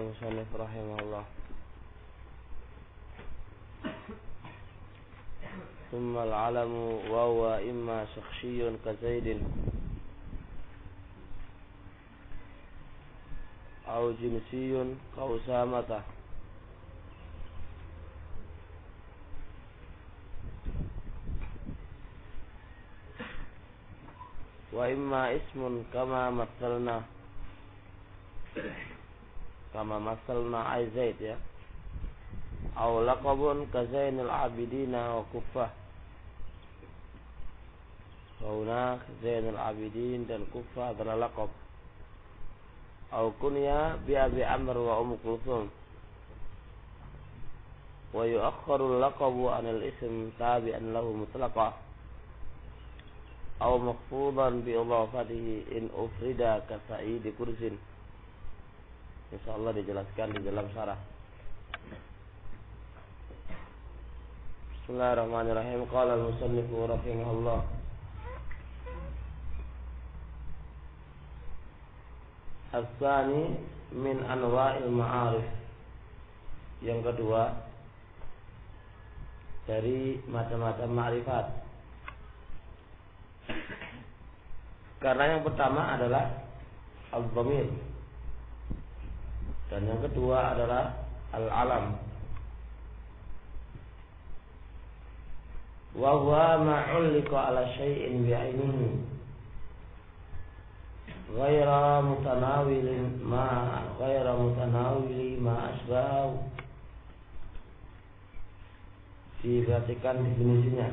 al-musannif rahimahullah. Thumma al-alamu wa huwa imma shakhshiyyun ka Zaidin aw jinsiyyun ka Usamata wa imma ismun kama masalna ay Zaid ya, aw laqabun ka Zainul Abidina wa Kuffah. Fauna Zainul Abidin dan Kuffah adalah laqab. Aw kunya bi Abi Amr wa Kulthum. Wa yu'akhkharu al-laqabu 'anil ism tabi'an lahu mutlaqah. Aw makhfudan bi idhafatihi in ufrida ka Sa'id Kursin. Insyaallah dijelaskan di dalam syarah. Bismillahirrahmanirrahim. Qala al-musannif rahimahullah. As-tsani min anwa'il ma'arif. Yang kedua dari macam-macam ma'rifat. Karena yang pertama adalah al-dhamir dan yang kedua adalah al-alam. Wa huwa ma'ulliqa ala syai'in bi'ainihi ghayra mutanawili ma asbahu. Diperhatikan definisinya.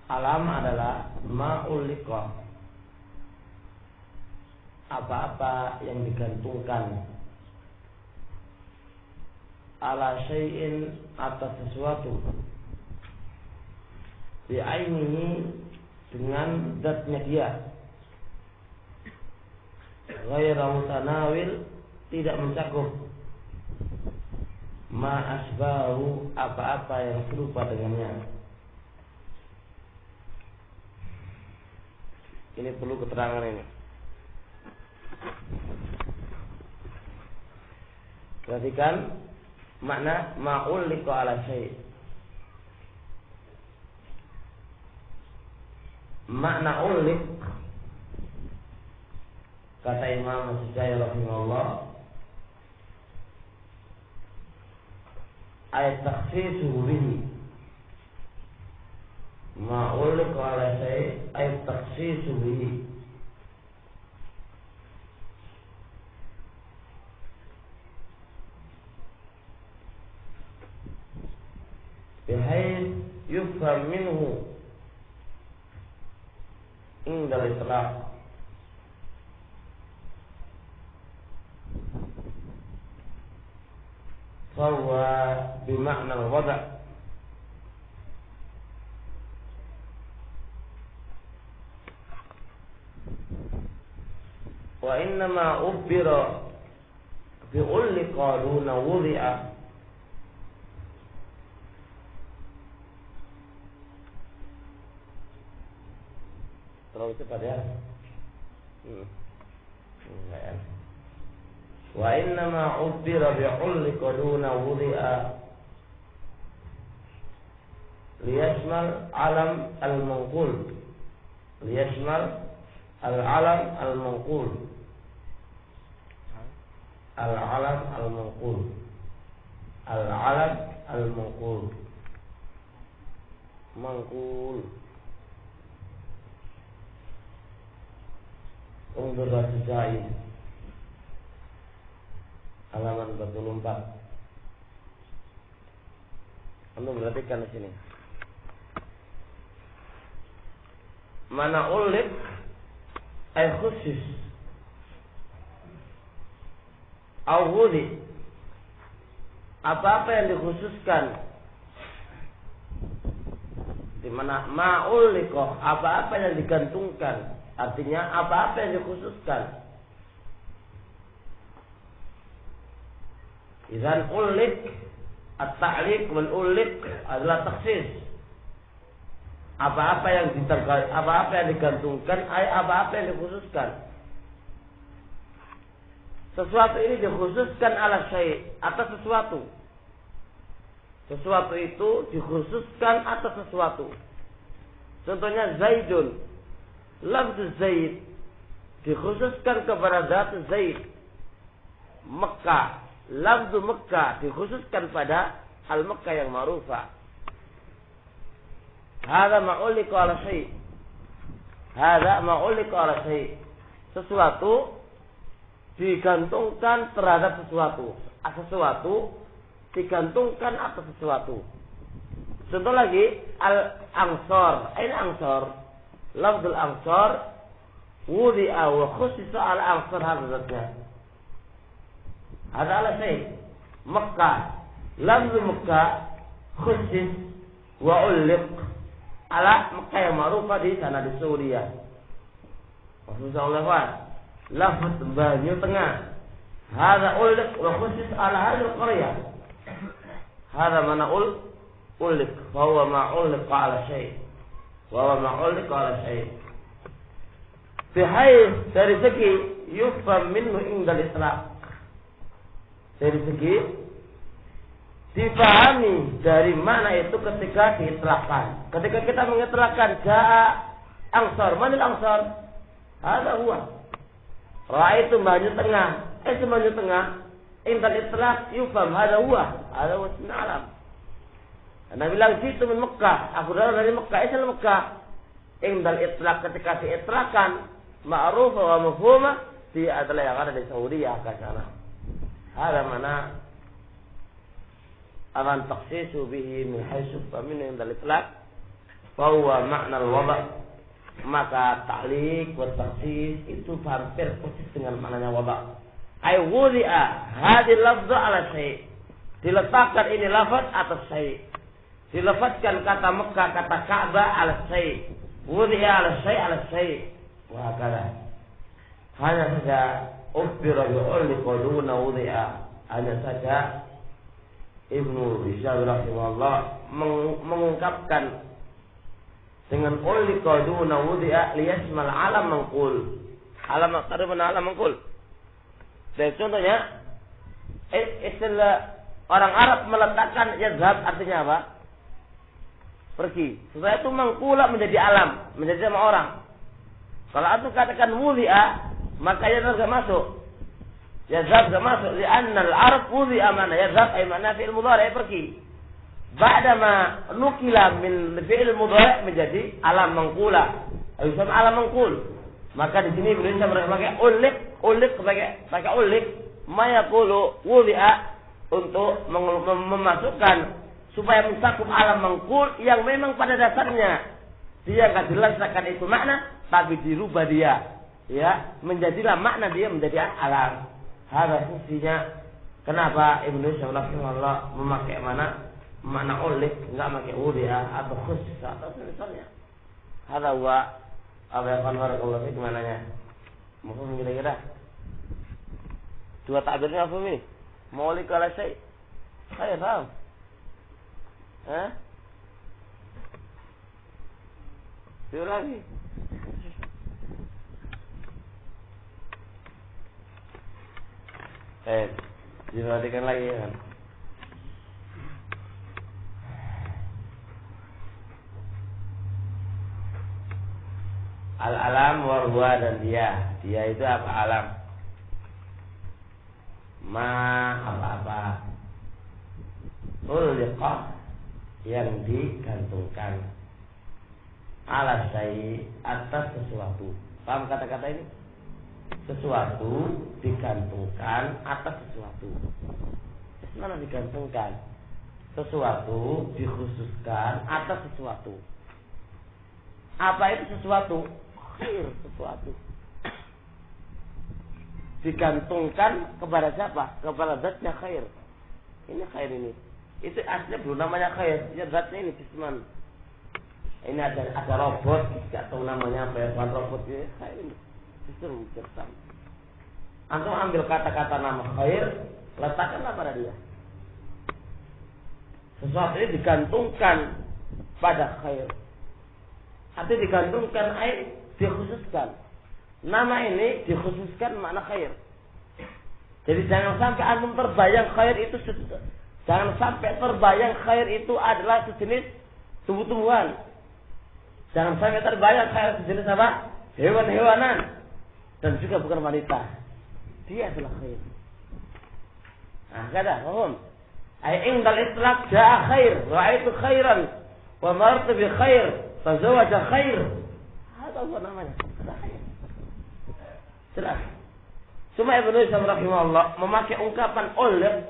Alam adalah ma'ulliqa, apa-apa yang digantungkan, ala syai'in atas sesuatu, bi'ainihi dengan zatnya dia, ghayra mutanawil tidak mencakup, ma asbahu apa-apa yang serupa dengannya. Ini perlu keterangan ini. Perhatikan makna ma'ulliqa ala syai'. Makna ulliq kata Imam As-Sujai rahimahullah ay takhsisuhu bihi. Ma'ulliqa ala syai' ay takhsisuhu bihi. Bihayth yufham minhu inda al-itlaq fahuwa bima'na al-wada' wa innama ubbira bi'ulliqa duna wudi'a. Terlalu cepat ya. Enggak ya. Wa innama ubbira bi'ulliqa duna wudi'a liyashmal alam al-manqul, liyashmal al-alam al-manqul, al-alam al-manqul, al-alam al-manqul, manqul. Undur As-Sujai halaman 44. Anda perhatikan di sini. Mana ulib ay khusus awudi, apa-apa yang dikhususkan. Di mana ma'ulliqah, apa-apa yang digantungkan. Artinya apa-apa yang dikhususkan. Idzan ulliq, at-ta'liq wal ulliq adalah takhsis. Apa-apa yang digantungkan, apa-apa yang dikhususkan. sesuatu ini dikhususkan ala syai' atas sesuatu. Sesuatu itu dikhususkan atas sesuatu. Contohnya Zaidun. Lafz Zaid dikhususkan kepada zat Zaid. Mekah. Lafz Mekah dikhususkan pada al-Mekah yang ma'rufah. Hadza ma'ulika ala syai'. Hadza ma'ulika ala syai'. Sesuatu digantungkan terhadap sesuatu. Sesuatu digantungkan atas sesuatu. Contoh lagi al-ansar. Aina ansar? Lafzul ansar wudi'a wa khussisa al-ansar hadzatnya. Ada ala syai'. Mekah. Lafzul Mekah khussis wa uliq ala Mekah yang ma'rufah di sana di Suriah. Maksudnya Allah lafaz Banyu Tengah. Hadza uliq wa khusis ala hadhihi al-qaryah. Hadza mana uliq fa huwa ma'uliq ala syai'. Wa huwa ma'uliq ala syai'. Bihayth dari segi yufham minhu indal itlaq. Dari segi dipahami dari mana itu ketika diitlaqkan. Ketika kita mengitlaqkan jaa ansar, manil ansar? Hadza huwa. Ra'aitu Banyu Tengah. Banyu Tengah. Indal itlaq yufham hadza huwa. Hadza huwa alam. Nabi bilang situ min Mekah. Aku datang dari Mekah. Asal Mekah. Indal itlaq ketika diitlaqkan ma'ruf wa mafhumah, dia adalah yang ada di Saudi ke sana. Ada mana akan taksisu bihi min haitsu famin indal itlaq bahwa makna al-wada', maka ta'liq wa taksis itu hampir persis dengan maknanya wada'. Ay wudi'a hadhihi lafza ala syai'. Diletakkan ini lafaz atas syai'. Dilafazkan kata Mekah, kata Ka'bah ala syai'. Wudi'a ala syai' ala syai'. Wah kala. Hanya saja ukhbira bi'ulli qaduna wudi'a. Hanya saja Ibnu Hisham rahimahullah mengungkapkan dengan ulli qaduna wudi'a liyasmal alam mangqul. Alam tariman alam mangqul. Dan contohnya istilah orang Arab meletakkan yazhab artinya apa? Pergi. Supaya itu mangqula menjadi alam, menjadi nama orang. Kalau antum katakan wudi'a, maka yazhab enggak masuk. Yazhab enggak masuk li'anna al-arab wudi'a mana yazhab ay mana fi'il mudhari' pergi. Ba'dama nukila min fi'il mudhari' menjadi alam mangqula. Ayusam alam mangqul. Maka di sini Indonesia pakai ulik pakai ulik ma yaqulu wudi'a untuk memasukkan supaya mencakup alam mangqul yang memang pada dasarnya dia enggak jelas akan itu makna, tapi dirubah dia, ya, menjadilah makna dia menjadi alam. Ada fungsinya kenapa Ibnu Syaikhullah memakai makna ulik, enggak pakai wudi'a atau khusus atau misalnya. Ada wa apa yang barakallahu fiik mananya? Mafhum kira-kira? Dua takbirnya apa ini? Maulik ala syai'. Saya paham. Dia lagi. Diperhatikan lagi ya kan. Al-alam warwa dan dia. Dia itu apa alam? Ma apa-apa. Uliqah yang digantungkan ala syai' atas sesuatu. Paham kata-kata ini? Sesuatu digantungkan atas sesuatu. Mana digantungkan? Sesuatu dikhususkan atas sesuatu. Apa itu sesuatu? Khair sesuatu. Digantungkan kepada siapa? Kepada zatnya khair. Ini khair ini. Itu aslinya belum namanya khair. Ya zatnya ini bisman. Ini ada robot, tidak tahu namanya apa ya, bukan robot ini khair ini. Justru bersama. Antum ambil kata-kata nama khair, letakkanlah pada dia. Sesuatu ini digantungkan pada khair. Artinya digantungkan dikhususkan. Nama ini dikhususkan makna khair. Jadi jangan sampai antum terbayang khair itu adalah sejenis tumbuh-tumbuhan. Jangan sampai terbayang khair sejenis apa? Hewan-hewanan. Dan juga bukan wanita. Dia adalah khair. Nah, kata, paham? Ai indal itlaq jaa khair, ra'aitu khairan, wa marartu bi khair, fa zawaja khair. Ada apa namanya? Khair. Jelas. Cuma Ibnu Hisham rahimahullah memakai ungkapan ulil,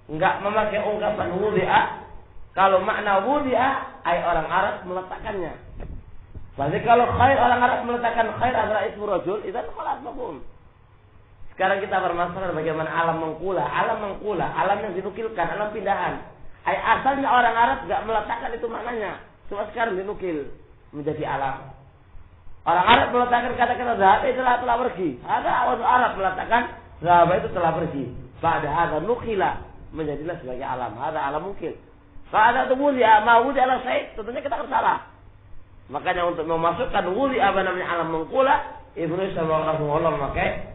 enggak memakai ungkapan wudi'a. Kalau makna wudi'a, ay orang Arab meletakkannya. Berarti kalau khair, orang Arab meletakkan khair adalah ismu rajul, itu khalas mafhum. Sekarang kita bermasalah bagaimana alam mengkula, alam yang dinukilkan, alam pindahan. Ay asalnya orang Arab enggak meletakkan itu maknanya. Cuma sekarang dinukil menjadi alam. Orang Arab meletakkan kata-kata zahab itu telah pergi. Ada orang Arab meletakkan zahab itu telah pergi. Pada ada nukila menjadilah sebagai alam. Ada alam mungkin. Pada itu wuli'a, ma wuli'a syai', tentunya kita akan salah. Makanya untuk memasukkan wuli'a apa namanya alam mengkula, Ibnu Hisham rahimahullah memakai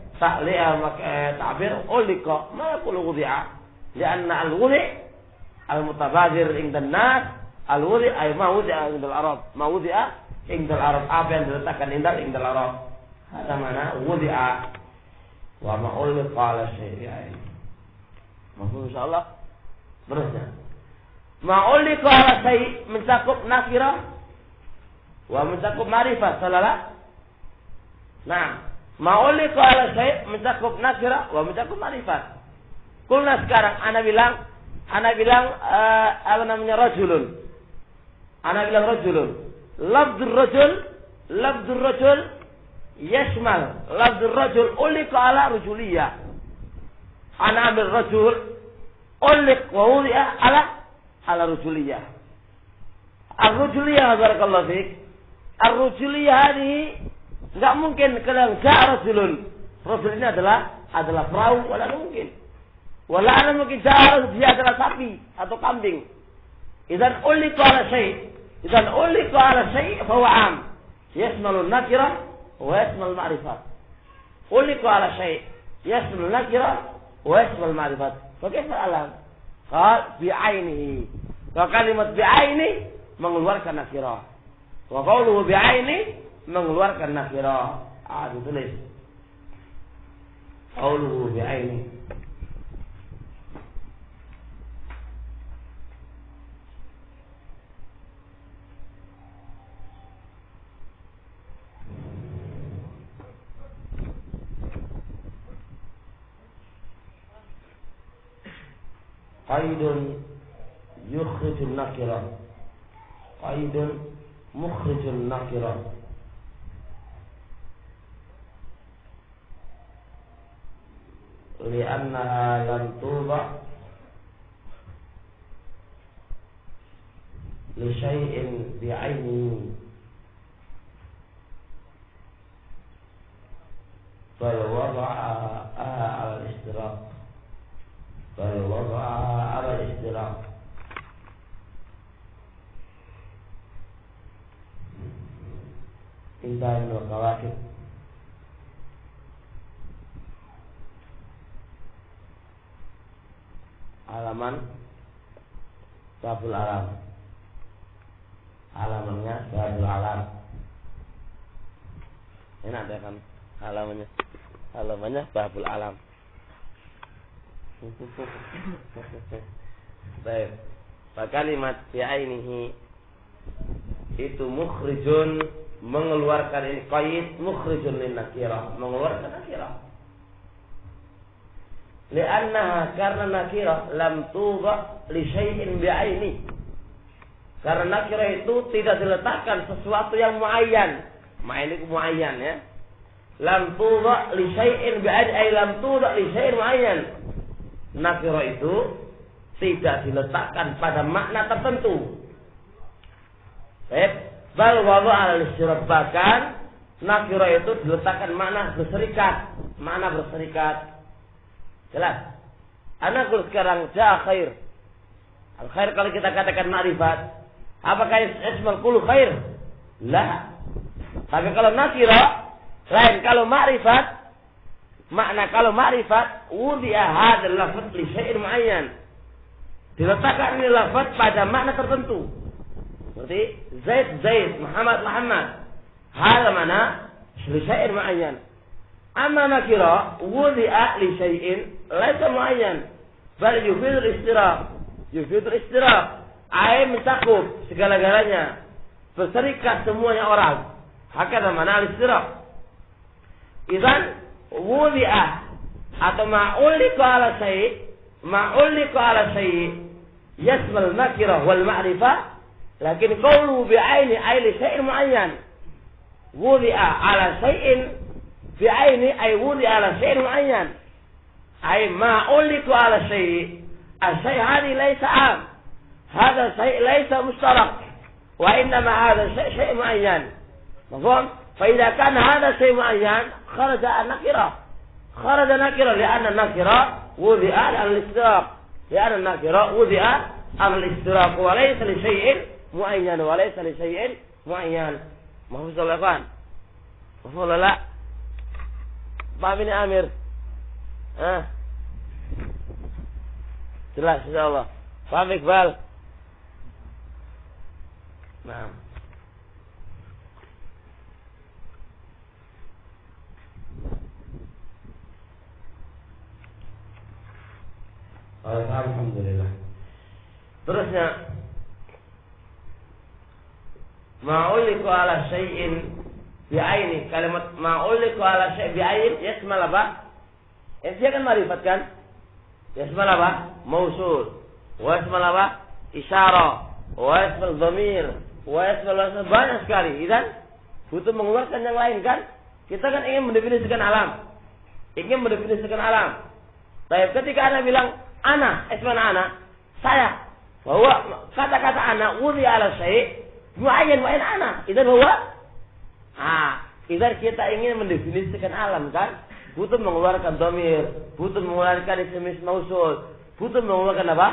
ta'bir ulika, ma yaqulu wuli'a. Lianna al-wuli' al-mutabadir indan nas, al-wuli' ay ma wudi'a indal Arab. Ma wudi'a indal Arab, apa yang diletakkan indal Arab. Ada mana wudi'a wa ma ulqa ala syai'in. Maksud insyaallah terusnya. Ma ulqa ala syai' mencakup nakirah wa mencakup ma'rifat, salah. Nah, ma ulqa ala syai' mencakup nakirah wa mencakup ma'rifat. Kulna sekarang ana bilang apa namanya rajulun. Ana bilang rajulun. Lafzul rajul yashmal lafzul rajul ulika ala rujuliyah. Ana ambil rajul ulik wa wuli'a ala rujuliyah. Ar-rujuliyah barakallahu fiik. Ar-rujuliyah ini enggak mungkin kalau ja'a rajulun. Rajul ini adalah perahu, wala mungkin. Wala ana mungkin ja'a dia adalah sapi atau kambing. Idzan ulika ala syai'. إذا أُلِّقَ على شيء فهو عام يشمل النكرة ويشمل المعرفة. أُلِّقَ على شيء يشمل النكرة ويشمل المعرفة. فكيف العلم؟ قال بعينه. وكلمة بعينه mengeluarkan nakirah. Wa qawluhu bi'aini mengeluarkan nakirah. Ditulis. Qawluhu bi'aini. Qaidun yukhrijun nakirah. Qaidun mukhrijun nakirah. Li'annaha lam tuba li syai'in bi'ainihi. Fa wada'aha 'ala al-istiraq. فوضعها على الاستراق. انتهى من الكواكب. Halaman Babul Alam. Halamannya Babul Alam. Ini ada kan halamannya. Halamannya Babul Alam. Baik. Kalimat bi'ainihi itu mukhrijun, mengeluarkan ini qaid, mukhrijun lin nakirah, mengeluarkan nakirah. Li'annaha, karena nakirah lam tuba li syai'in bi'aini. Karena nakirah itu tidak diletakkan sesuatu yang muayyan. Ma'ini muayyan ya. Lam tuba li syai'in bi'aini, ay lam tuba li syai'in muayyan. Nakirah itu tidak diletakkan pada makna tertentu. Bal wada'a al-istirab, bahkan nakirah itu diletakkan makna berserikat, Jelas? Anakul sekarang ja'a khair. Al-khair kalau kita katakan ma'rifat, apakah ismul kullu khair? La. Tapi kalau nakirah lain, kalau ma'rifat Makna kalau ma'rifat, wudi'a hadzal lafaz li syai'in muayyan. Diletakkan ini lafaz pada makna tertentu. Seperti Zaid, Muhammad. Hal mana li syai'in muayyan. Amma nakira wudi'a li syai'in laisa muayyan, bal yufidul istiraq. Ai mencakup segala-galanya, berserikat semuanya orang. Hakada mana al-istiraq. Idzan wudi'a atau ma'ulliqa ala syai' yasmal nakirah wal ma'rifah, lakin qawlu bi'aini li syai'in muayyan. Wudi'a ala syai'in bi'aini ay wudi'a ala syai'in muayyan. Ay ma'ulliqa ala syai'. Al-syai' hadi laysa 'am. Hadha syai' laysa mushtarak. Wa innama hadha syai' muayyan. Mafhum? فإذا كان هذا شيء معين خرج النكرة لأن النكرة وضع على الاستراق وليس لشيء معين مفهوم يا اخوان؟ مفهوم ولا لا؟ Paham ini Amir? Jelas insyaallah. Paham Iqbal? Nah. Alhamdulillah. Terusnya, ma'uliku ala syai'in bi'aini. Kalimat ma'uliku ala syai'in bi'ain yasmal apa? Dia kan marifat kan? Yasmal apa? Mausul. Wa yasmal apa? Isyarah. Wa yasmal dhamir. Wa yasmal banyak sekali. Idan butuh mengeluarkan yang lain kan? Kita kan ingin mendefinisikan alam. Tapi ketika Anda bilang ana, ismana ana, saya, bahwa kata-kata ana wudi ala syai' muayyan wa in ana, idan bahwa idan kita ingin mendefinisikan alam kan, butuh mengeluarkan dhamir, butuh mengeluarkan isim mausul, butuh mengeluarkan apa?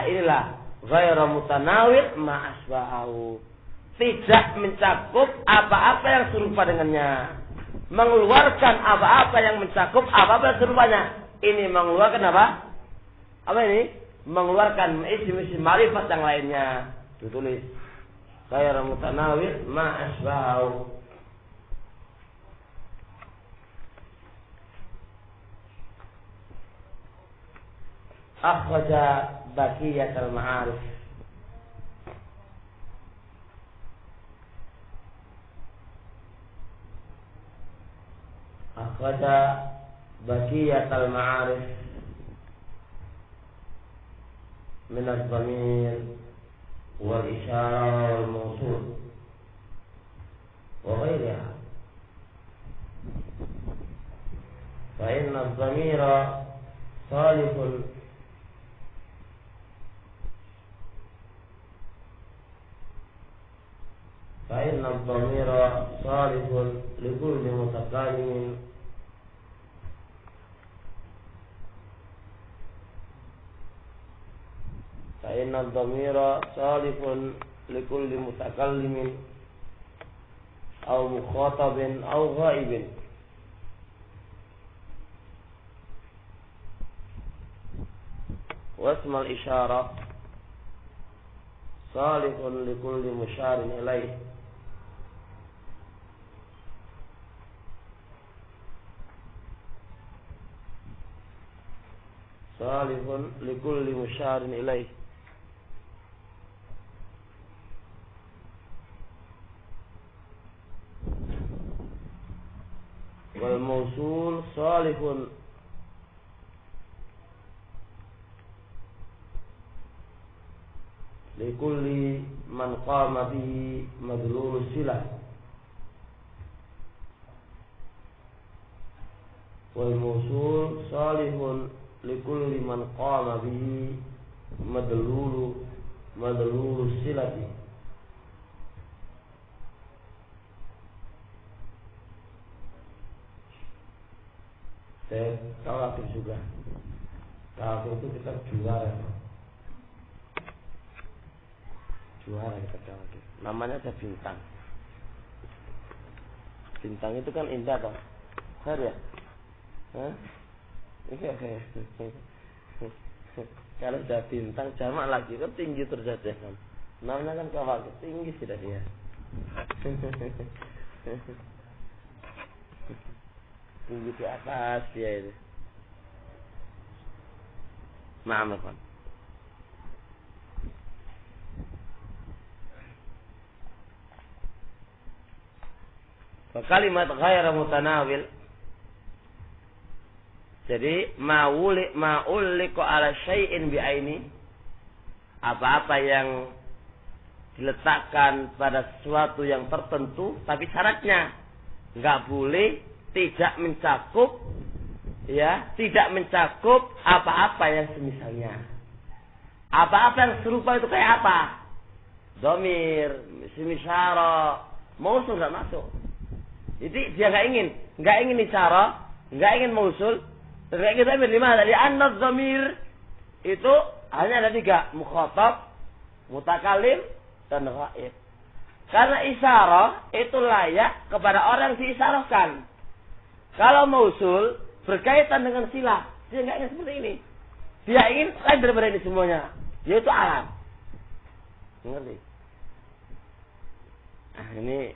Inilah ghairu mutanawir ma asbahu. Tidak mencakup apa-apa yang serupa dengannya. Mengeluarkan apa-apa yang mencakup apa-apa yang serupanya. Ini mengeluarkan apa? Apa ini? Mengeluarkan isim-isim marifat yang lainnya. Ditulis ghairu mutanawir ma asbahu. Akhraja baqiyat al-ma'arif. Akhraja baqiyat al-ma'arif min al-dhamir wal-isyarah wal-mawsul wa ghayriha. Fa inna al-dhamira salihun فإن الضمير صالح لكل متكلم فإن الضمير صالح لكل متكلم أو مخاطب أو غائب واسم الإشارة صالح لكل مشار إليه صالح لكل مشار إليه والموصول صالح لكل من قام به مدلول الصلة والموصول صالح لكل من قام به مدلول الصلة. Saya khawatir juga. Kalau itu kita juara kita khawatir. Namanya ada bintang. Bintang itu kan indah toh. Benar ya? Hah? Iya. Kalau sudah bintang jamak lagi kan tinggi derajatnya kan. Namanya kan kawakib tinggi sudah dia. Tinggi di atas dia itu. Maaf kan. Kalimat ghairu mutanawil. Jadi ma'uliqu ala syai'in bi'aini, apa-apa yang diletakkan pada sesuatu yang tertentu, tapi syaratnya enggak boleh tidak mencakup tidak mencakup apa-apa yang semisalnya. Apa-apa yang serupa itu kayak apa? Dhamir, isim isyarah, mausul enggak masuk. Jadi dia enggak ingin isyarah, enggak ingin mausul, enggak ingin dhamir. Lima dari an-nadh dhamir itu hanya ada 3, mukhatab, mutakalim, dan ghaib. Karena isyarah itu layak kepada orang yang diisyarahkan. Kalau mausul berkaitan dengan silah, dia enggak ingin seperti ini. Dia ingin lain daripada ini semuanya, yaitu alam. Ngerti? Ah, ini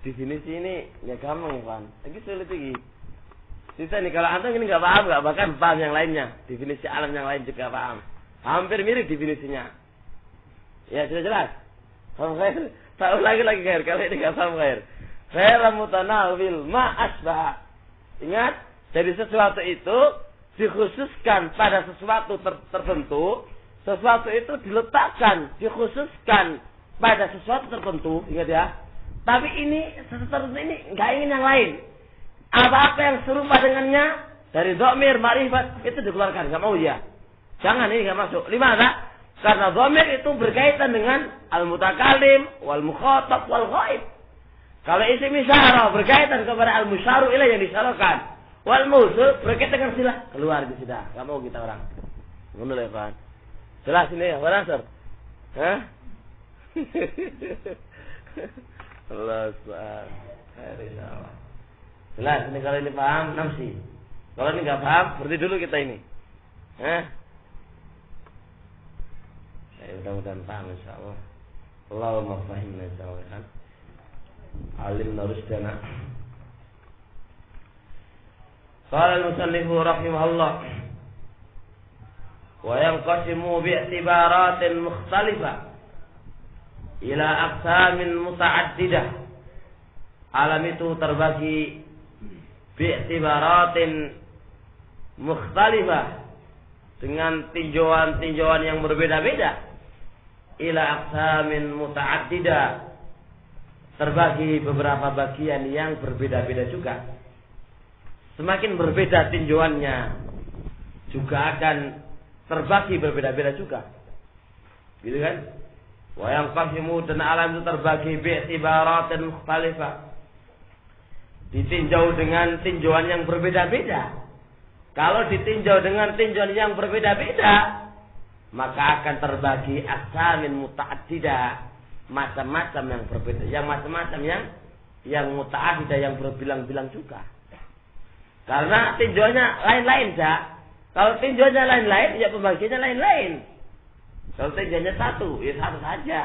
definisi ini ya gampang ya, Pak. Lagi sulit lagi. Kita nih kalau antum ini nggak paham, bahkan paham yang lainnya. Definisi alam yang lain juga paham. Hampir mirip definisinya. Ya sudah jelas. Paham khair? Tahu lagi khair. Kalau ini nggak paham khair. Khair mutanawil ma asbah. Ingat, dari sesuatu itu dikhususkan pada sesuatu tertentu. Sesuatu itu diletakkan, dikhususkan pada sesuatu tertentu. Ingat ya. Tapi ini sesuatu tertentu ini nggak ingin yang lain. Apa-apa yang serupa dengannya dari dhamir, ma'rifat itu dikeluarkan, enggak mau dia. Jangan, ini enggak masuk. Limadha? Karena dhamir itu berkaitan dengan al-mutakalim, wal mukhatab, wal ghaib. Kalau isim isyarah berkaitan kepada al-musyaru ilaih yang disyarahkan, wal mausul berkaitan dengan silah, keluar di sidah. Enggak mau kita orang. Ngono lho, Pak. Jelas ini ya, Pak. Hah? Allah subhanahu. Jelas, ini kalau ini paham, namsi. Kalau ini nggak paham, berhenti dulu kita ini. Mudah-mudahan paham, insyaAllah. Allahumma fahimna insyaAllah. Alimna rusdana. Qala al-musannifu rahimahullah. Wa yanqasimu bi'tibaratin mukhtalifah ila aqsamin muta'addidah. Alam itu terbagi bi'tibaratin mukhtalifah, dengan tinjauan-tinjauan yang berbeda-beda, ila aqsamin muta'addidah, terbagi beberapa bagian yang berbeda-beda juga. Semakin berbeda tinjauannya, juga akan terbagi berbeda-beda juga. Gitu kan? Wa yanqasimu, dan alam itu terbagi bi'tibaratin mukhtalifah, ditinjau dengan tinjauan yang berbeda-beda. Kalau ditinjau dengan tinjauan yang berbeda-beda, maka akan terbagi aqsamin muta'addidah, macam-macam yang berbeda, yang macam-macam yang muta'addidah, yang berbilang-bilang juga. Karena tinjauannya lain-lain, Cak. Kalau tinjauannya lain-lain, ya pembagiannya lain-lain. Kalau tinjauannya satu, ya satu saja.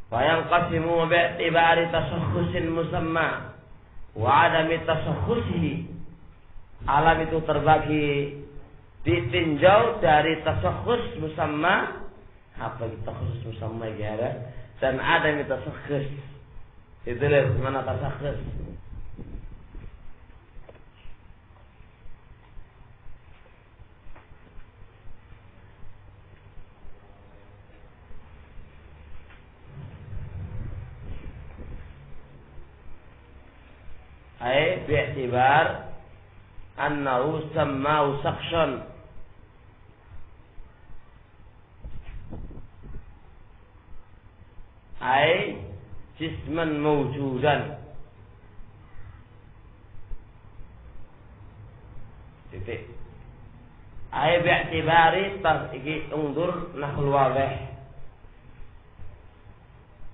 Wa yanqasimu bi'tibari tasakhusin musamma wa adami tasakhusihi. Alam itu terbagi ditinjau dari tasakhus musamma, apa itu tasakhus musamma ya, dan adami tasakhus. Itu lihat mana tasakhus. Ay bi'tibar annahu sammahu sakhshan, ay jisman mawjudan. Titik. Ay bi'tibari iki undur nahul wadih.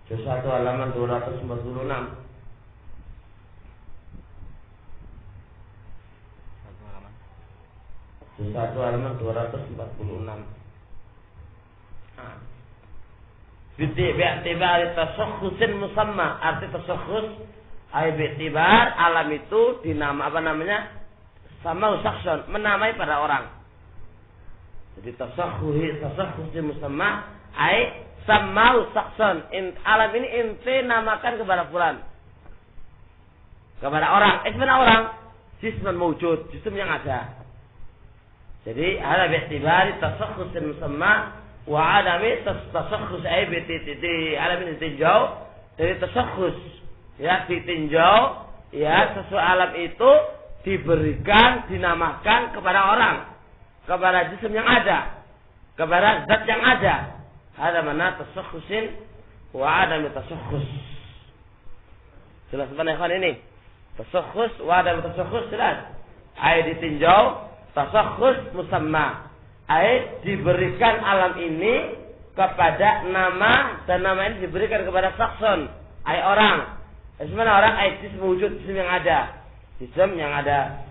Juz 1 halaman 246. Juz 1 halaman 246. Bi'tibar tasakhusin musamma, arti tasakhus ay bi'tibar alam itu dinama apa namanya? Sama sakson, menamai pada orang. Jadi tasakhusin musamma ay sama sakson. Alam ini ente namakan kepada fulan. Kepada orang, ismana orang, jisman mawjud, jism yang ada. Jadi ada bi'tibari tasakhusin musamma wa adami tasakhus ay bi alam ini ditinjau dari tasakhus, ya ditinjau, ya sesuatu alam itu diberikan, dinamakan kepada orang, kepada jism yang ada, kepada zat yang ada. Ada mana tasakhusin wa adami tasakhus. Jelas mana ikhwan ini? Tasakhus wa adami tasakhus jelas. Ay ditinjau, tasakhus musamma, ay diberikan alam ini kepada nama, dan nama ini diberikan kepada sakson, ay orang. Sebenarnya orang ay jism wujud, jism yang ada, jism yang ada.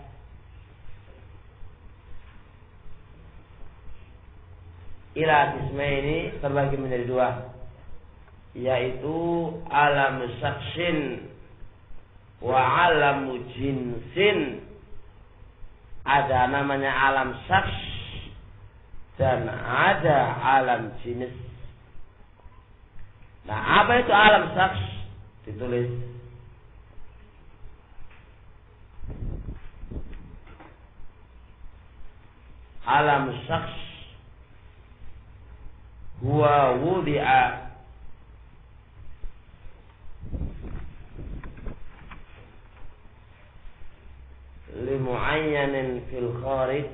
Ila jisma ini terbagi menjadi dua, yaitu alam saksin wa alam jinsin. Ada namanya alam saks dan ada alam jenis. Nah, apa itu alam saks? Ditulis. Alam saks huwa wudi'a limu'ayyanin fil kharij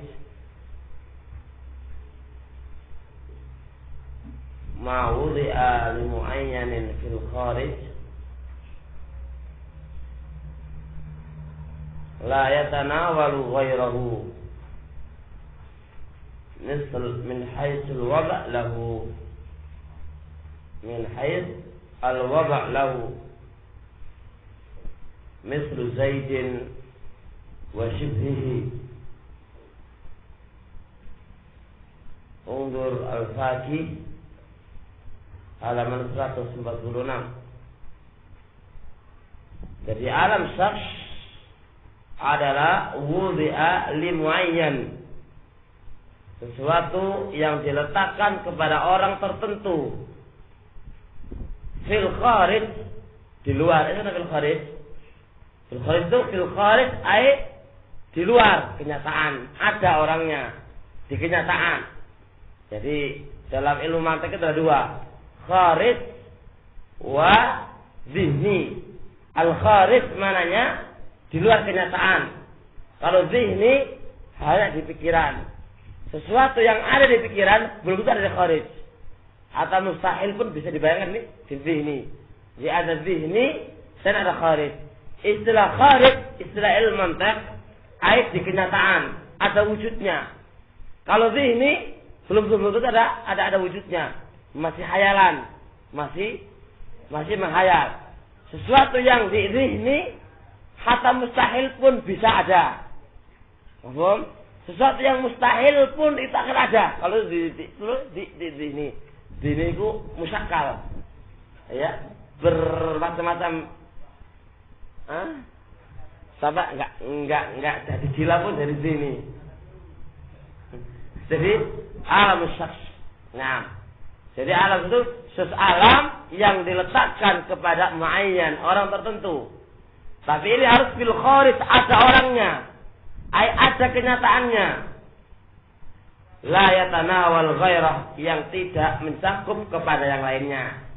ma wudi'a limu'ayyanin fil kharij la yatanawalu ghairahu misal min haythul waba' lahu, min hayth al waba' lahu misal Zaidin wa shibhihi. Undur al-Faqih halaman 146. Jadi alam saks adalah wudi'a li muayyan, sesuatu yang diletakkan kepada orang tertentu. Fil kharij, di luar. Itu fil kharij. Fil kharij itu fil kharij ay di luar kenyataan, ada orangnya di kenyataan. Jadi dalam ilmu mantik itu ada dua, kharij wa zihni. Al kharij mananya di luar kenyataan. Kalau zihni hanya di pikiran. Sesuatu yang ada di pikiran belum tentu ada di kharij. Atau mustahil pun bisa dibayangkan nih di zihni. Jadi ada zihni dan ada kharij. Istilah kharij, istilah ilmu mantik, ayat di kenyataan, ada wujudnya. Kalau zihni belum tentu ada wujudnya, masih hayalan, masih menghayal. Sesuatu yang di zihni hatta mustahil pun bisa ada. Paham? Sesuatu yang mustahil pun itu akan ada. Kalau di zihni itu musyakkal, ya, bermacam-macam. Sampai enggak jadi gila pun dari sini. Jadi alam saks. Nah, jadi alam itu alam yang diletakkan kepada muayyan, orang tertentu. Tapi ini harus bil kharij, ada orangnya, ada kenyataannya. La yatanawal ghairah, yang tidak mencakup kepada yang lainnya.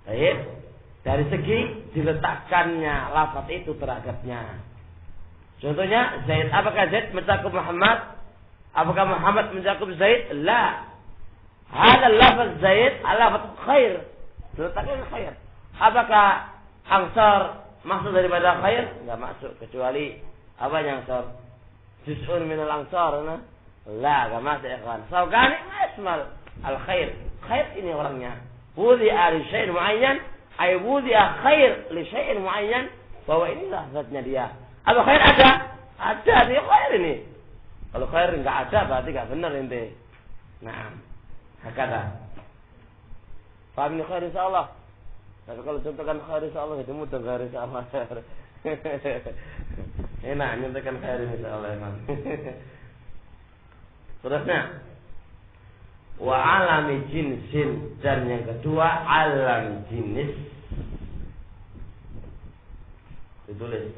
Baik. Dari segi diletakkannya lafaz itu terhadapnya. Contohnya Zaid, apakah Zaid mencakup Muhammad? Apakah Muhammad mencakup Zaid? La. Hada lafaz Zaid lafaz khair, diletakkan khair. Apakah Ansar masuk daripada khair? Enggak masuk, kecuali apa yang Ansar? Juz'un minal Ansar, nah. La, enggak masuk ya kawan. Saukani ismal al khair. Khair ini orangnya. Wudi'a li syai'in muayyan, ay wudi'a khair li syai'in muayyan, bahwa inilah zatnya dia. Apa khair ada? Ada, dia khair ini. Kalau khair enggak ada berarti enggak benar ente. Nah, hakata. Paham ini khair insyaallah. Tapi kalau contohkan khair insyaallah itu mudah khair insyaallah. Enak nyontohkan khair insyaallah emang. Terusnya wa alami jinsin, dan yang kedua alam jenis. Ditulis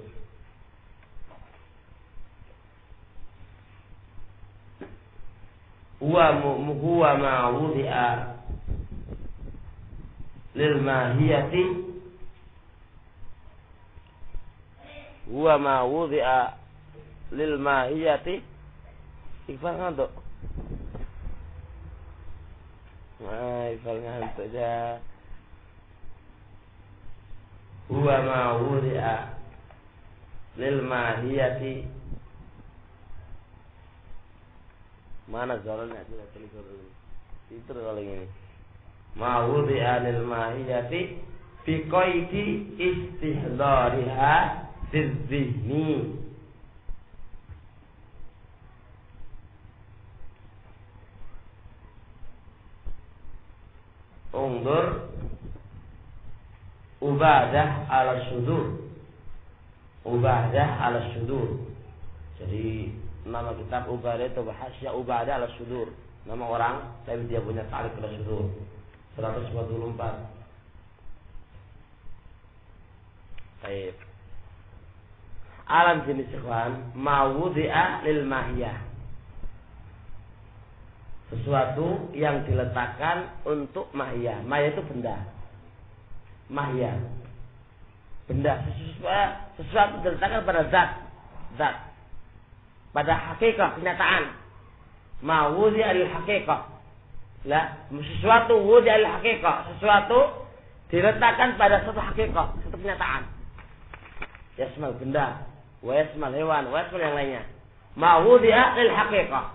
huwa ma wudi'a lil mahiyati, huwa ma wudi'a lil mahiyati. Iqbal ngantuk. Iqbal ngantuk aja. Huwa ma wudi'a lil mahiyati. Mana soalnya tidak tulis itu kalau ini. Ma wudi'a lil mahiyati bi qaidi istihdariha fi dhihni. Undur Ubadah ala syudur. Ubadah ala syudur. Jadi nama kitab Ubadah itu Hasya Ubadah ala syudur. Nama orang, tapi dia punya ta'rif ala syudur. 144. Baik. Alam jenis ikhwan mawudi'a lil mahiyah. Sesuatu yang diletakkan untuk mahiyah. Mahiyah itu benda. Mahiyah. Benda, sesuatu diletakkan pada zat. Pada hakikat, kenyataan. Mawudi'a lil hakikat. Lah, sesuatu wudi'a lil hakikat. Sesuatu diletakkan pada satu hakikat, satu kenyataan. Yasmal benda, wa yasmal hewan, wa yasmal yang lainnya. Mawudi'a lil hakikat.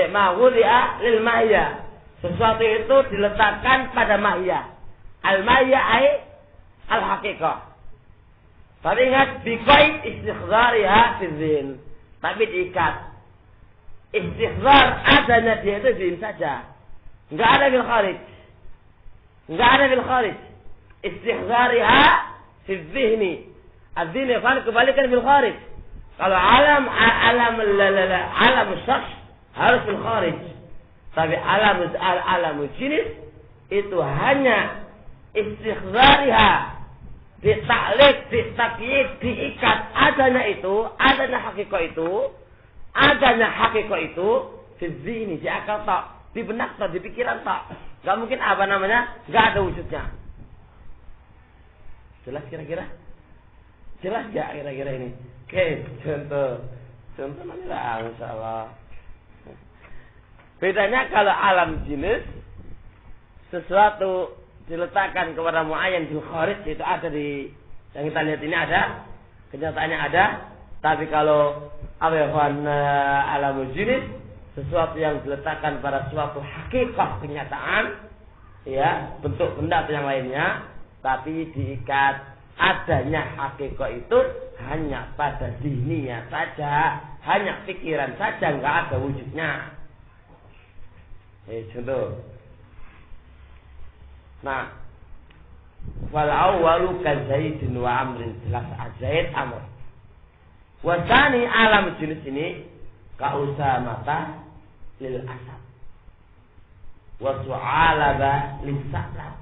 Mawudi'a lil mahiyah. Sesuatu itu diletakkan pada mahiyah. Al-mahiyah ay al-haqiqah. Tapi ingat biqaid istighdariha fi dzin. Tapi diikat. Istighdar adanya dia itu dzin saja. Enggak ada bil kharij. Enggak ada bil kharij. Istighdariha fi dzihni. Adzin ya kan kebalikan bil kharij. Kalau alam syakhs harus bil kharij. Tapi alam jenis itu hanya istighdariha, ditaklid, ditakyid, diikat adanya itu, adanya hakikat itu di zihni, di akal tak, di benak tak, di pikiran tak. Gak mungkin apa namanya, gak ada wujudnya. Jelas kira-kira? Jelas gak kira-kira ini? Oke, contoh nanti lah, insyaallah. Bedanya kalau alam jenis, sesuatu diletakkan kepada muayyan bil kharij, itu ada di yang kita lihat ini ada, kenyataannya ada. Tapi kalau alamul jenis, sesuatu yang diletakkan pada suatu hakikat kenyataan, ya, bentuk benda atau yang lainnya, tapi diikat adanya hakikat itu hanya pada zihninya saja, hanya pikiran saja, enggak ada wujudnya. Contoh. Nah, wal awwalu ka Zaidin wa Amrin, jelas Zaid Amr. Wa tsani alam jenis ini ka Usamata lil asad. Wa su'alaba lis sa'lab.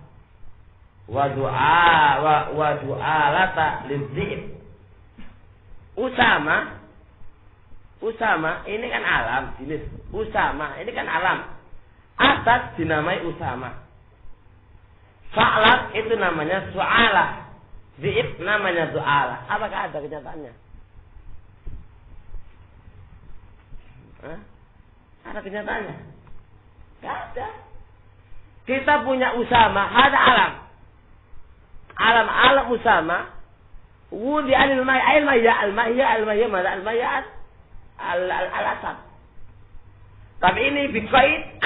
Wa du'alata lil dzib. Usama ini kan alam jenis. Usama ini kan alam. Asad dinamai Usama. Sa'lab itu namanya su'alah. Zi'ib namanya du'alah. Apakah ada kenyataannya? Ada kenyataannya? Gak ada. Kita punya Usama, ada alam. Alam Usama. Wudi al-mahiyah mana? Al-mahiyah al-asad. Tapi ini biqaid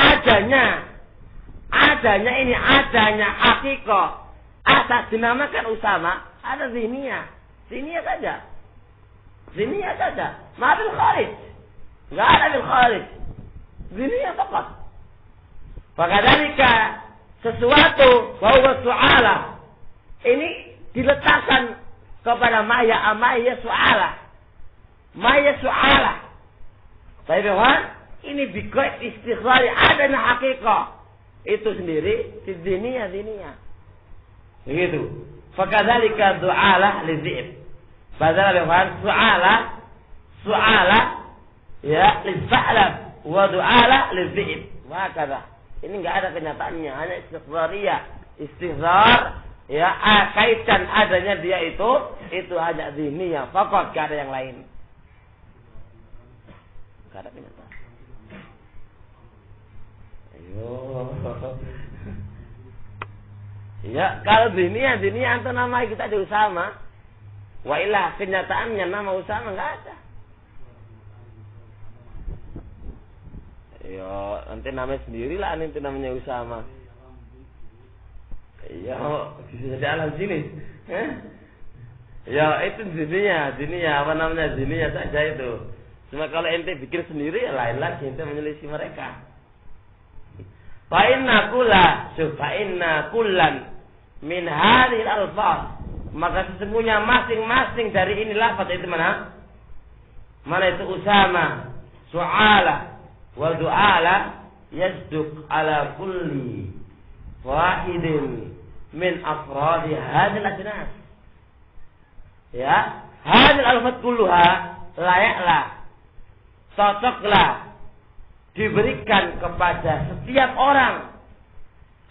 adanya ini adanya hakikat. Asas dinamakan Usama, ada zihniya saja. Zihniya saja. Ma'bil kharij. Enggak ada bil kharij. Dunia fakat. Fakadzalika sesuatu bahwa su'ala ini diletakkan kepada maya su'ala. Maya su'ala. Baik, ini bikoit istighrari adanya hakikat. Itu sendiri di dunia. Begitu. Fakadzalika du'ala lidzib. Padahal su'ala ya lidza'lab wa du'ala lidzib. Maka ini enggak ada kenyataannya, hanya istighrar ya, kaitan adanya dia itu hanya diniyah, fakat enggak ada yang lain. Enggak ada kenyataan. Ayo. Ya, kalau diniyah itu nama kita di Usama. Wa ilah kenyataannya nama Usama enggak ada. Ya, nanti namanya sendirilah nanti namanya Usama. Ya, bisa jadi alam jenis. Ya, itu diniyah apa namanya diniyah saja itu. Cuma kalau ente bikin sendiri ya lain lagi, ente menyelisih mereka. Fa inna kullan min hadhil alfaz, maka sesungguhnya masing-masing dari ini lafaz itu mana itu Usama, su'ala wa du'ala yasduq ala kulli wahidin min afradi hadhil ajnas. Ya, hadhil alfaz kulluha layaklah, cocoklah diberikan kepada setiap orang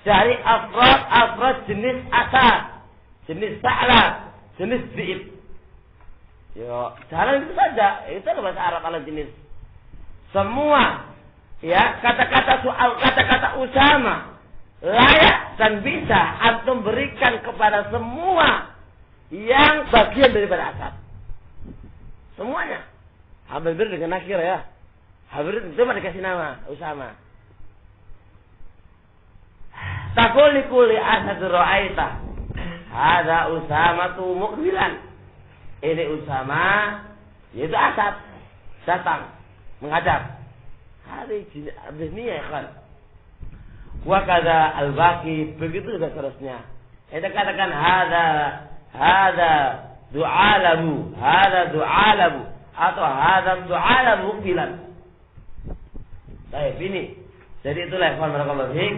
dari afrad jenis asad, jenis sa'lab, jenis bi'ib. Ya, jalan itu saja. Itu adalah bahasa Arab ala jenis. Semua ya kata-kata Usama layak dan bisa antum berikan kepada semua yang bagian daripada asad. Semuanya. Hampir dengan nakir ya. Hampir itu dikasih nama Usama. Taqul likulli asad ra'aita hadza Usama tu muqbilan. Ini Usama yaitu asad datang menghadap. Hari ini ya kan. Wa kadza al-baqi, begitu juga seterusnya. Kita katakan hadza du'alamu atau hadza du'alamu muqbilan. Baik, ini. Jadi itulah barakallahu fiik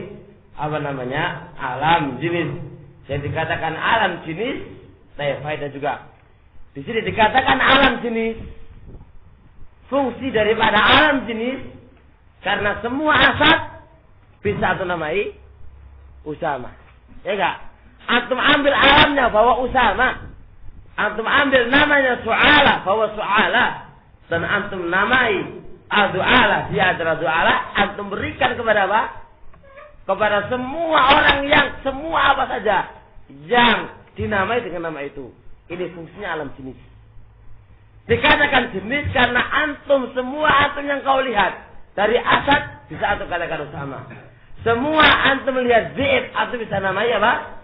apa namanya? Alam jenis. Jadi dikatakan alam jenis, faedah juga. Di sini dikatakan alam jenis. Fungsi daripada alam jenis karena semua asad bisa antum namai Usama. Ya enggak? Antum ambil alamnya bahwa Usama. Antum ambil namanya su'ala bahwa su'ala, dan antum namai du'ala, dia adalah du'ala, antum berikan kepada apa? Kepada semua orang yang semua apa saja yang dinamai dengan nama itu. Ini fungsinya alam jenis. Dikatakan jenis karena antum yang kau lihat dari asad bisa antum katakan Usama. Semua antum melihat Zaid antum bisa namai apa?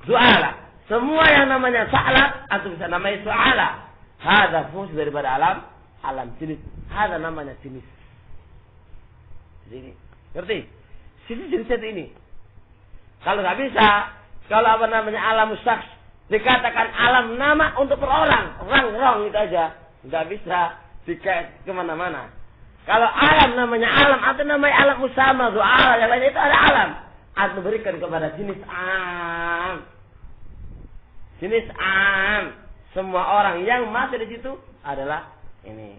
Du'ala. Semua yang namanya sa'lab antum bisa namai su'ala. Hadza fungsi daripada alam jenis. Hadza namanya jenis. Jadi, ngerti? Sini jenisnya ini. Kalau nggak bisa, kalau apa namanya alam syaks dikatakan alam nama untuk per orang, rang itu aja, nggak bisa dikait kemana-mana. Kalau alam namanya alam atau namanya alam Usama, du'a, yang lain itu ada alam. Atau berikan kepada jenis am. Jenis am. Semua orang yang masuk di situ adalah ini.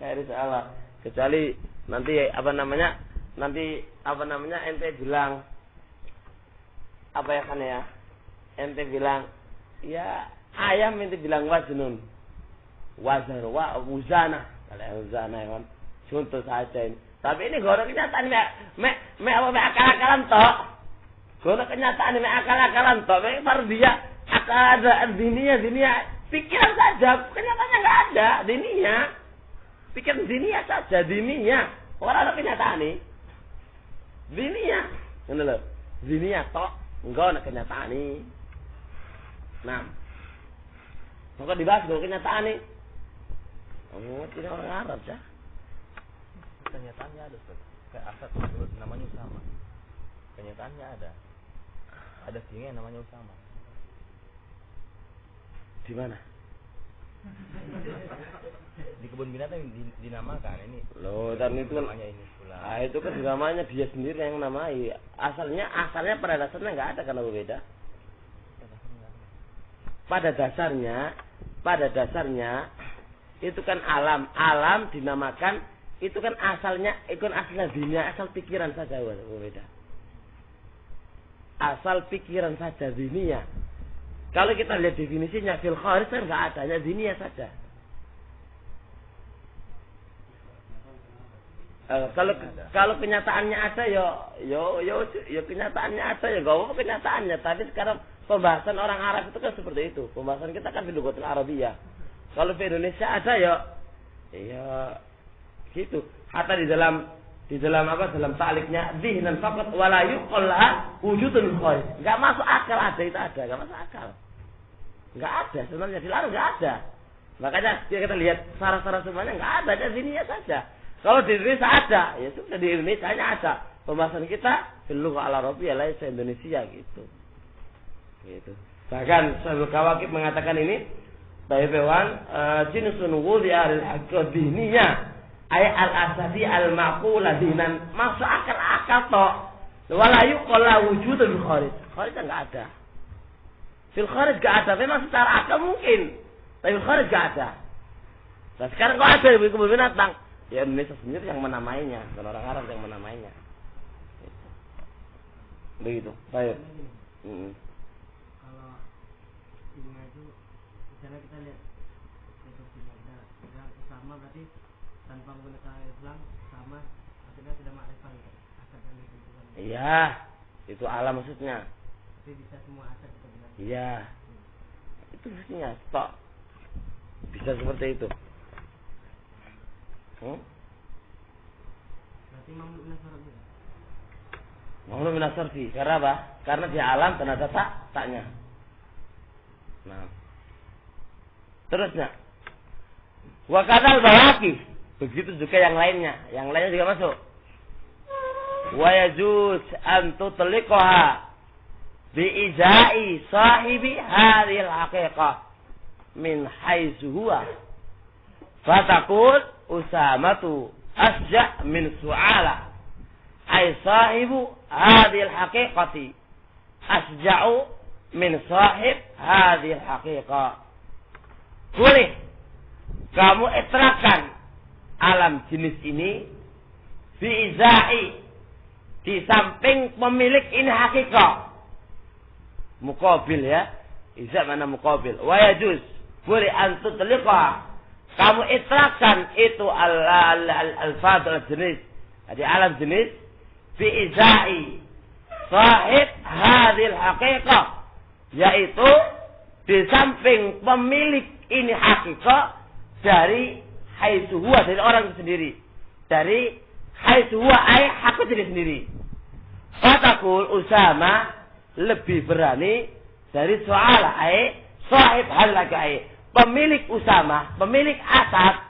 Kayak Allah. Kecuali nanti apa namanya ente bilang apa ya kan ya, ente bilang ya ayam, ente bilang wazunun wazar wa uzana, kalau uzana ya kan contoh saja ini. Tapi ini gak kenyataan akal-akalan toh, gak kenyataan akal-akalan toh, dia akal ada dunia pikiran saja, kenyataannya nggak ada dunia. Pikir dunia saja, dunia. Orang ada kenyataan nih. Dunia. Ngono lho. Dunia tok, enggak ada kenyataan nih. Nah. Maka dibahas kalau kenyataan nih. Ngerti orang Arab ya. Kenyataannya ada Ustaz. Kayak Asad tersebut namanya Usama. Kenyataannya ada. Ada singa yang namanya Usama. Di mana? Di kebun binatang dinamakan ini. Loh, dan itu namanya ini pula. Ah, itu kan namanya dia sendiri yang namai. Asalnya pada dasarnya nggak ada, karena berbeda. Pada dasarnya itu kan alam dinamakan, itu kan asalnya dunia, asal pikiran saja berbeda. Asal pikiran saja dunia. Kalau kita lihat definisinya fil kharij kan nggak ada, hanya dunia saja. Kalau kenyataannya ada ya kenyataannya ada ya, nggak apa kenyataannya. Tapi sekarang pembahasan orang Arab itu kan seperti itu. Pembahasan kita kan fil lughatil arabiyyah. Kalau di Indonesia ada ya gitu. Hatta di dalam ta'liqnya dzihnan faqat wala yuqalla wujudul kharij. Enggak masuk akal ada itu ada, enggak masuk akal. Enggak ada, sebenarnya dilarang enggak ada. Makanya kita lihat sarah-sarah semuanya enggak ada, di sini saja. Kalau di Indonesia ada, ya sudah di Indonesia hanya ada. Pembahasan kita fil lughah al-arabiyyah lain se-Indonesia gitu. Gitu. Bahkan Syaikhul Kawakib mengatakan ini, Taiwan jinusun wudi'a al-haqqah diniyah. Ay al-asasi al-maqula dinan, masuk akal tok. Wala yuqalla wujudul kharij. Kharij enggak ada. Fil kharij enggak ada, memang secara akal mungkin. Tapi fil kharij enggak ada. Nah, sekarang kok ada di kebun binatang? Ya Indonesia sendiri yang menamainya, dan orang Arab yang menamainya. Begitu. Baik. Kalau singa itu misalnya kita lihat yang sama berarti tanpa menggunakan Islam sama akhirnya sudah makrifat asal dan lingkungan. Iya, itu alam maksudnya. Tapi bisa semua asal kita bilang. Iya. Itu maksudnya tok. Bisa seperti itu. Berarti mamluk nasar juga. Mamluk nasar sih. Karena apa? Karena di alam dan ada taknya. Nah. Terusnya. Wa kadal bawaki. Begitu juga yang lainnya. Yang lainnya juga masuk. Wa yajuz an tutliqaha bi izai sahibi hadhil haqiqah min haitsu huwa. Fatakul Usamatu asja' min su'ala. Ay sahibu hadhil haqiqati asja'u min sahib hadhil haqiqah. Boleh kamu itrakan alam jenis ini biizai, di samping pemilik ini hakikat. Muqabil ya. Iza mana muqabil. Wa yajuz, boleh antut liqa. Kamu itrakan itu al-fadl jenis. Jadi alam jenis biizai sahib hadhil haqiqah, yaitu di samping pemilik ini hakikat dari haitsu huwa, dari orang itu sendiri. Dari haitsu huwa ay hakikat diri sendiri. Fatakul Usama lebih berani dari soala ay sahib hadhil haqiqah. Pemilik Usama, pemilik Asad,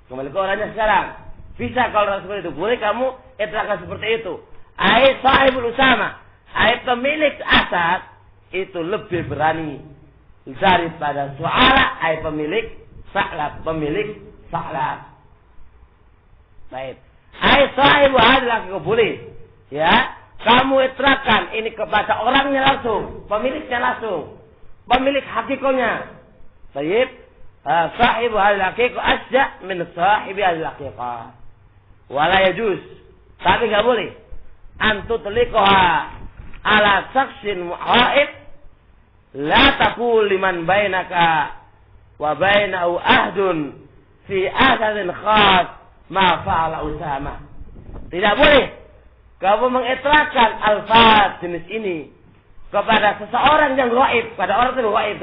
kembali ke orangnya sekarang. Bisa kalau orang seperti itu, boleh kamu itrakan seperti itu. Ai sahibul Usama, ai pemilik Asad itu lebih berani daripada suara ai pemilik Sa'lab. Baik. Ai sahibu hadal boleh. Ya, kamu itrakan ini kepada orangnya langsung, pemiliknya langsung, pemilik hakikonya. Baik, sahibu al-haqiqah asja' min sahibi al-haqiqah. Wala yajuz, tapi enggak boleh antut liqaha ala saksin mu'aib la taqul liman bainaka wa bainahu ahdun fi ahadin khas ma fa'ala Usama. Tidak boleh kamu mengitrakan alfaz jenis ini kepada seseorang yang gaib, pada orang yang gaib,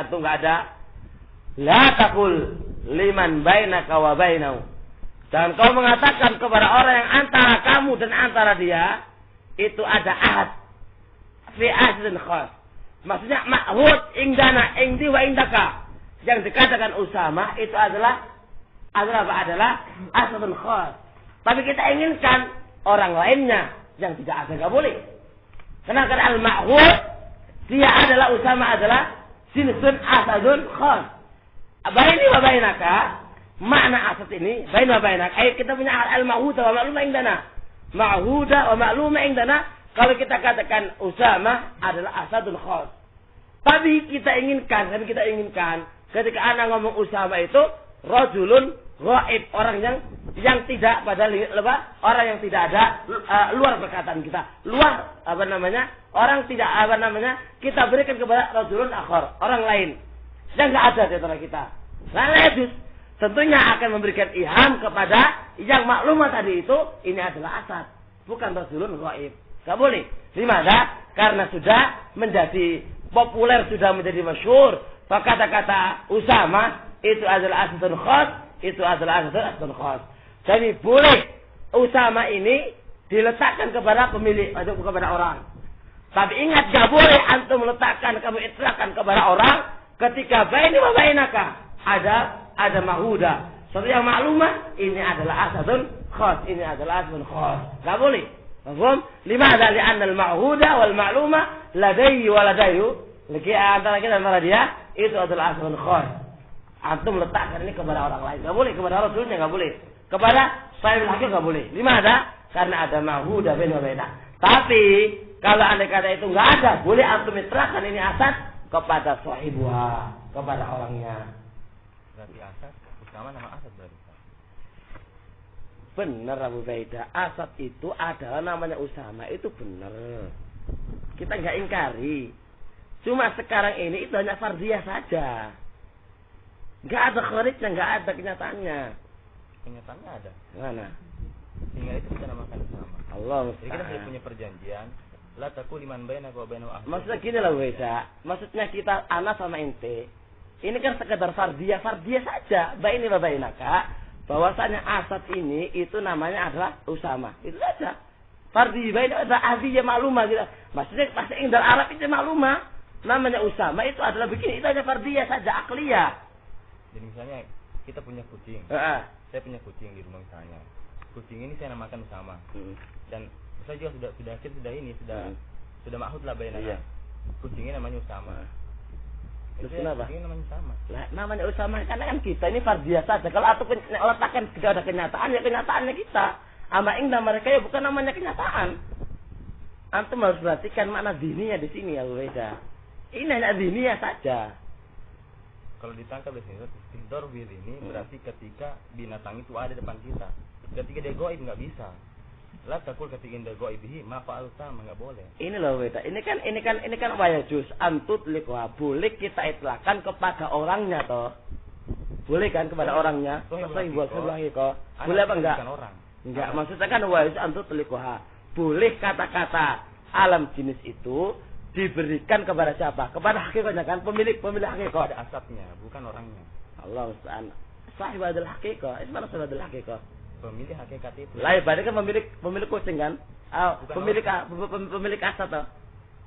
enggak ada. La taqul liman bainaka wa bainahu. Jangan kau mengatakan kepada orang yang antara kamu dan antara dia itu ada ahad fi ahadin khas. Maksudnya ma'hud indana indi wa indaka. Yang dikatakan Usama itu adalah adalah asadun khas. Tapi kita inginkan orang lainnya yang tidak ada, nggak boleh. Karena al-ma'hud dia adalah Usama adalah sinsun asadun khas. Baini wa bainaka, makna asad ini baini wa bainak. Ayo kita punya al-ma'huda wa ma'luma indana. Ma'huda wa ma'luma indana. Kalau kita katakan Usama adalah asadun khas. Tapi kita inginkan ketika anak ngomong Usama itu rajulun ghaib, orang yang tidak pada orang yang tidak ada luar perkataan kita. Luar orang tidak kita berikan kepada rajulun akhar, orang lain yang enggak ada di antara kita. Lalu tentunya akan memberikan ilham kepada yang maklumat tadi itu ini adalah asad, bukan rajulun ghaib. Enggak boleh. Dimana? Karena sudah menjadi populer, sudah menjadi masyhur. Kata-kata Usama itu adalah asadun khas, itu adalah asadun khas. Jadi boleh Usama ini diletakkan kepada pemilik atau kepada orang. Tapi ingat, gak boleh antum meletakkan, kamu itlaqkan kepada orang ketika baini wa bainaka ada mahuda. Sesuatu yang maklumah, ini adalah asadun khas, ini adalah asadun khas. Gak boleh. Paham? Limadha li'anna al-ma'huda wal ma'luma ladayhi wa ladayhu. Lagi antara kita antara dia itu adalah asadun khas. Antum letakkan ini kepada orang lain, gak boleh. Kepada Rasulnya gak boleh. Kepada sahibul hakim gak boleh. Limadha? Karena ada mahuda baina baina. Tapi kalau andai kata itu nggak ada, boleh antum itlaqkan ini asad kepada sahibuha, kepada orangnya. Berarti asad Usama nama asad berarti. Benar Abu Baidah, asad itu adalah namanya Usama, itu benar. Kita nggak ingkari. Cuma sekarang ini itu hanya fardiyah saja. Nggak ada kharijnya, nggak ada kenyataannya. Kenyataannya ada. Mana? Sehingga itu kita namakan Usama. Allah Jadi kita sudah punya perjanjian. La taqul liman bainaka wa bainahu ahad. Maksudnya gini lah Baidah. Maksudnya kita ana sama ente. Ini kan sekedar fardiyah saja. Baini wa bainaka. Bahwasanya asad ini itu namanya adalah Usama. Itu saja. Fardiyah baini adalah ahdiyah maklumah gitu. Maksudnya bahasa Inggris Arab itu maklumah. Namanya Usama itu adalah begini. Itu hanya fardiyah saja, akliyah. Jadi misalnya kita punya kucing. Saya punya kucing di rumah misalnya. Kucing ini saya namakan Usama. Dan saya juga sudah makhud lah bainana. Iya. Kucing ini namanya Usama. Terus kenapa? Kucing ini namanya Usama. Lah, namanya Usama karena kan kita ini fardiyah saja. Kalau atau letakkan tidak ada kenyataan, ya kenyataannya kita. Ama indah mereka ya bukan namanya kenyataan. Antum harus perhatikan makna diniyah di sini ya beda. Ini hanya diniyah saja. Kalau ditangkap di sini, istidor bil ini berarti ketika binatang itu ada depan kita. Ketika dia goib nggak bisa. Lah takul ketika dia goibihi ma fa'al sama nggak boleh. Ini loh beda. Ini kan wayajus antut liqwa. Boleh kita itlaqkan kepada orangnya toh. Boleh kan kepada orangnya? Sahih buat sebelah kok. Boleh apa enggak? Enggak, maksudnya kan wayajus antut liqwa. Boleh kata-kata alam jenis itu diberikan kepada siapa? Kepada hakikatnya kan, pemilik hakikat. Ada asapnya, bukan orangnya. Allah musta'an. Sahibul hakikat. Itu mana sahibul hakikat? Pemilik hakikat itu. Lah berarti kan pemilik kucing kan? Pemilik asad toh.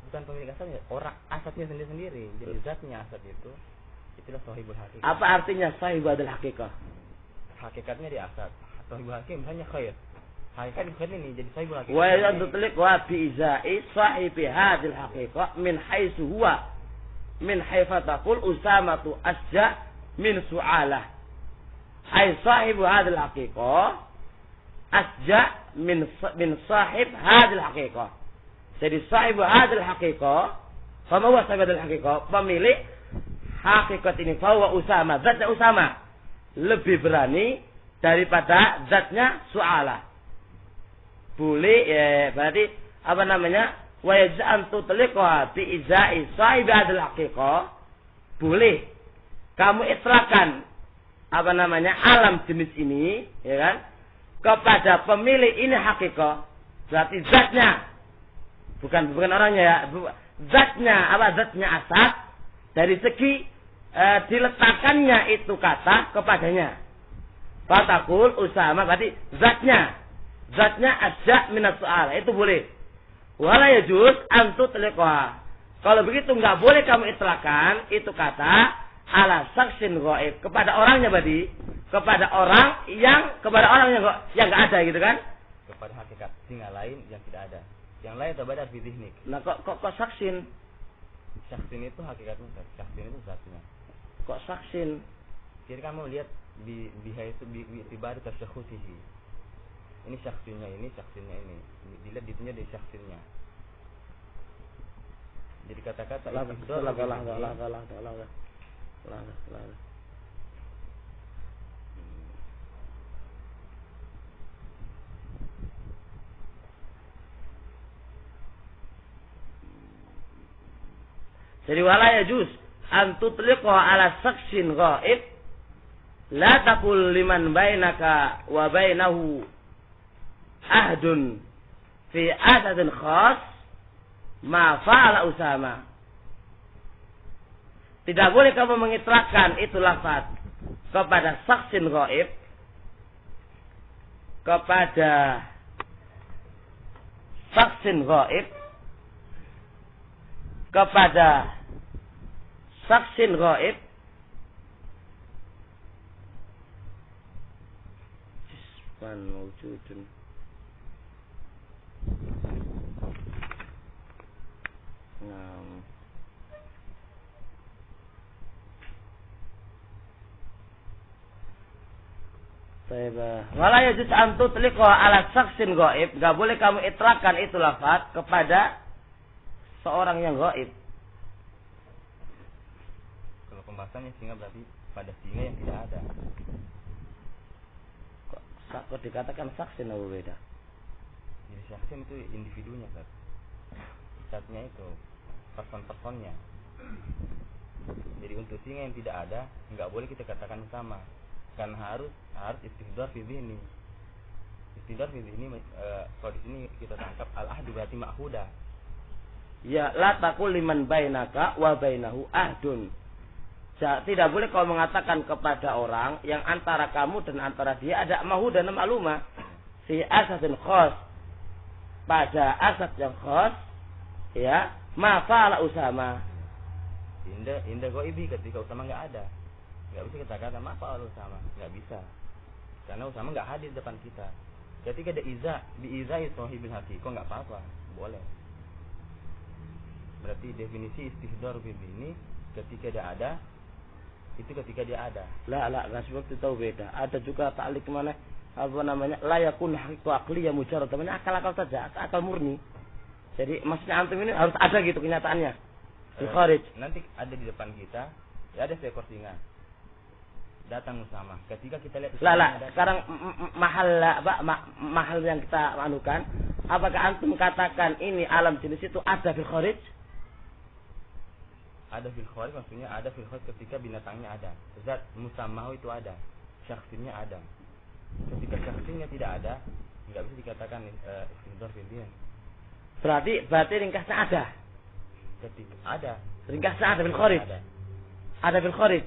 Bukan pemilik asadnya, orang asadnya sendiri. Jadi zatnya asad itu itulah sahibul hakikat. Apa artinya sahibul hakikat? Hakikatnya di asad. Sahibul hakikat misalnya khair. Hakikat bukan ini jadi sahibul hakikat. Wa yadtliq wa bi izai sahibi hadil haqiqah min haitsu huwa min haifa taqul usamatu asja min su'alah. Ai sahibu hadil haqiqah asja min sahib hadil haqiqah. Jadi sahibu hadil haqiqah, sama huwa sahib hadil haqiqah, pemilik hakikat ini bahwa Usama, zatnya Usama lebih berani daripada zatnya su'alah. Boleh ya, berarti apa namanya? Wa yaj'an tutliqa bi izai sahib hadil haqiqah. Boleh kamu itlaqkan apa namanya alam jenis ini, ya kan, kepada pemilik ini hakikat. Berarti zatnya, bukan orangnya ya, zatnya asad dari segi diletakkannya itu kata kepadanya. Fatakul Usama berarti zatnya asya minas soal itu boleh. Wala yajuz antut liqah. Kalau begitu nggak boleh kamu itlaqkan itu kata ala saksin ghaib kepada orangnya berarti kepada orang yang enggak ada gitu kan? Kepada hakikat singa lain yang tidak ada. Yang lain tabadar fi dzihnik. Nah, kok saksin? Saksin itu hakikatnya, saksin itu zatnya. Kok saksin? Jadi kamu lihat biha itu tiba ada tasyakhusihi. Ini saksinnya ini. Dilihat ditunya dari saksinnya. Jadi kata-kata istidor jadi wala yajuz an tutliqa ala saksin ghaib la taqul liman bainaka wa bainahu ahdun fi asadin khas ma fa'ala Usama. Tidak boleh kamu mengitlakkan itu lafaz kepada saksin ghaib, kepada saksin ghaib, kepada saksin ghaib jisman mawjudun wala yajuz an tutliqa ala saksin ghaib, enggak boleh kamu itlakkan itu lafaz kepada seorang yang ghaib. Kalau pembahasannya singa berarti pada singa yang tidak ada. Kok dikatakan saksin apa beda? Jadi saksin itu individunya, Ustaz. Zatnya itu person-personnya. Jadi untuk singa yang tidak ada enggak boleh kita katakan sama. Karena harus istihdar fi dzihni. Istihdar fi dzihni kalau di sini kita tangkap al-ahdu berarti ma'huda. Ya, la taqul liman bainaka wa bainahu ahdun. Tidak boleh kau mengatakan kepada orang yang antara kamu dan antara dia ada mahud dan ma'lumah. Fi asadin khas. Pada asad yang khas, ya, ma fa'ala Usama. Indah ghaibi ketika Usama enggak ada. Enggak bisa kita katakan ma fa'ala Usama, enggak bisa. Karena Usama enggak hadir depan kita. Ketika ada biizai sahibil haqi, kok enggak apa-apa, boleh. Berarti definisi istihdar ini ketika dia ada, itu ketika dia ada. Nggak seperti itu beda. Ada juga ta'liq mana la yakun haqiqatu aqliyah mujarrad, namanya akal saja, akal murni. Jadi maksudnya antum ini harus ada gitu kenyataannya. Di kharij. Nanti ada di depan kita, ya ada seekor singa. Datang Usama. Ketika kita lihat sekarang mahal yang kita anukan, apakah antum katakan ini alam jenis itu ada fil kharij? Ada fil kharij maksudnya ada fil kharij ketika binatangnya ada. Zat musammahu itu ada. Syakhsinnya ada. Ketika syakhsinnya tidak ada, enggak bisa dikatakan istihdar fil dzihn. Berarti ringkasnya ada. Ketika ada. Ringkasnya ada fil kharij. Ada fil kharij.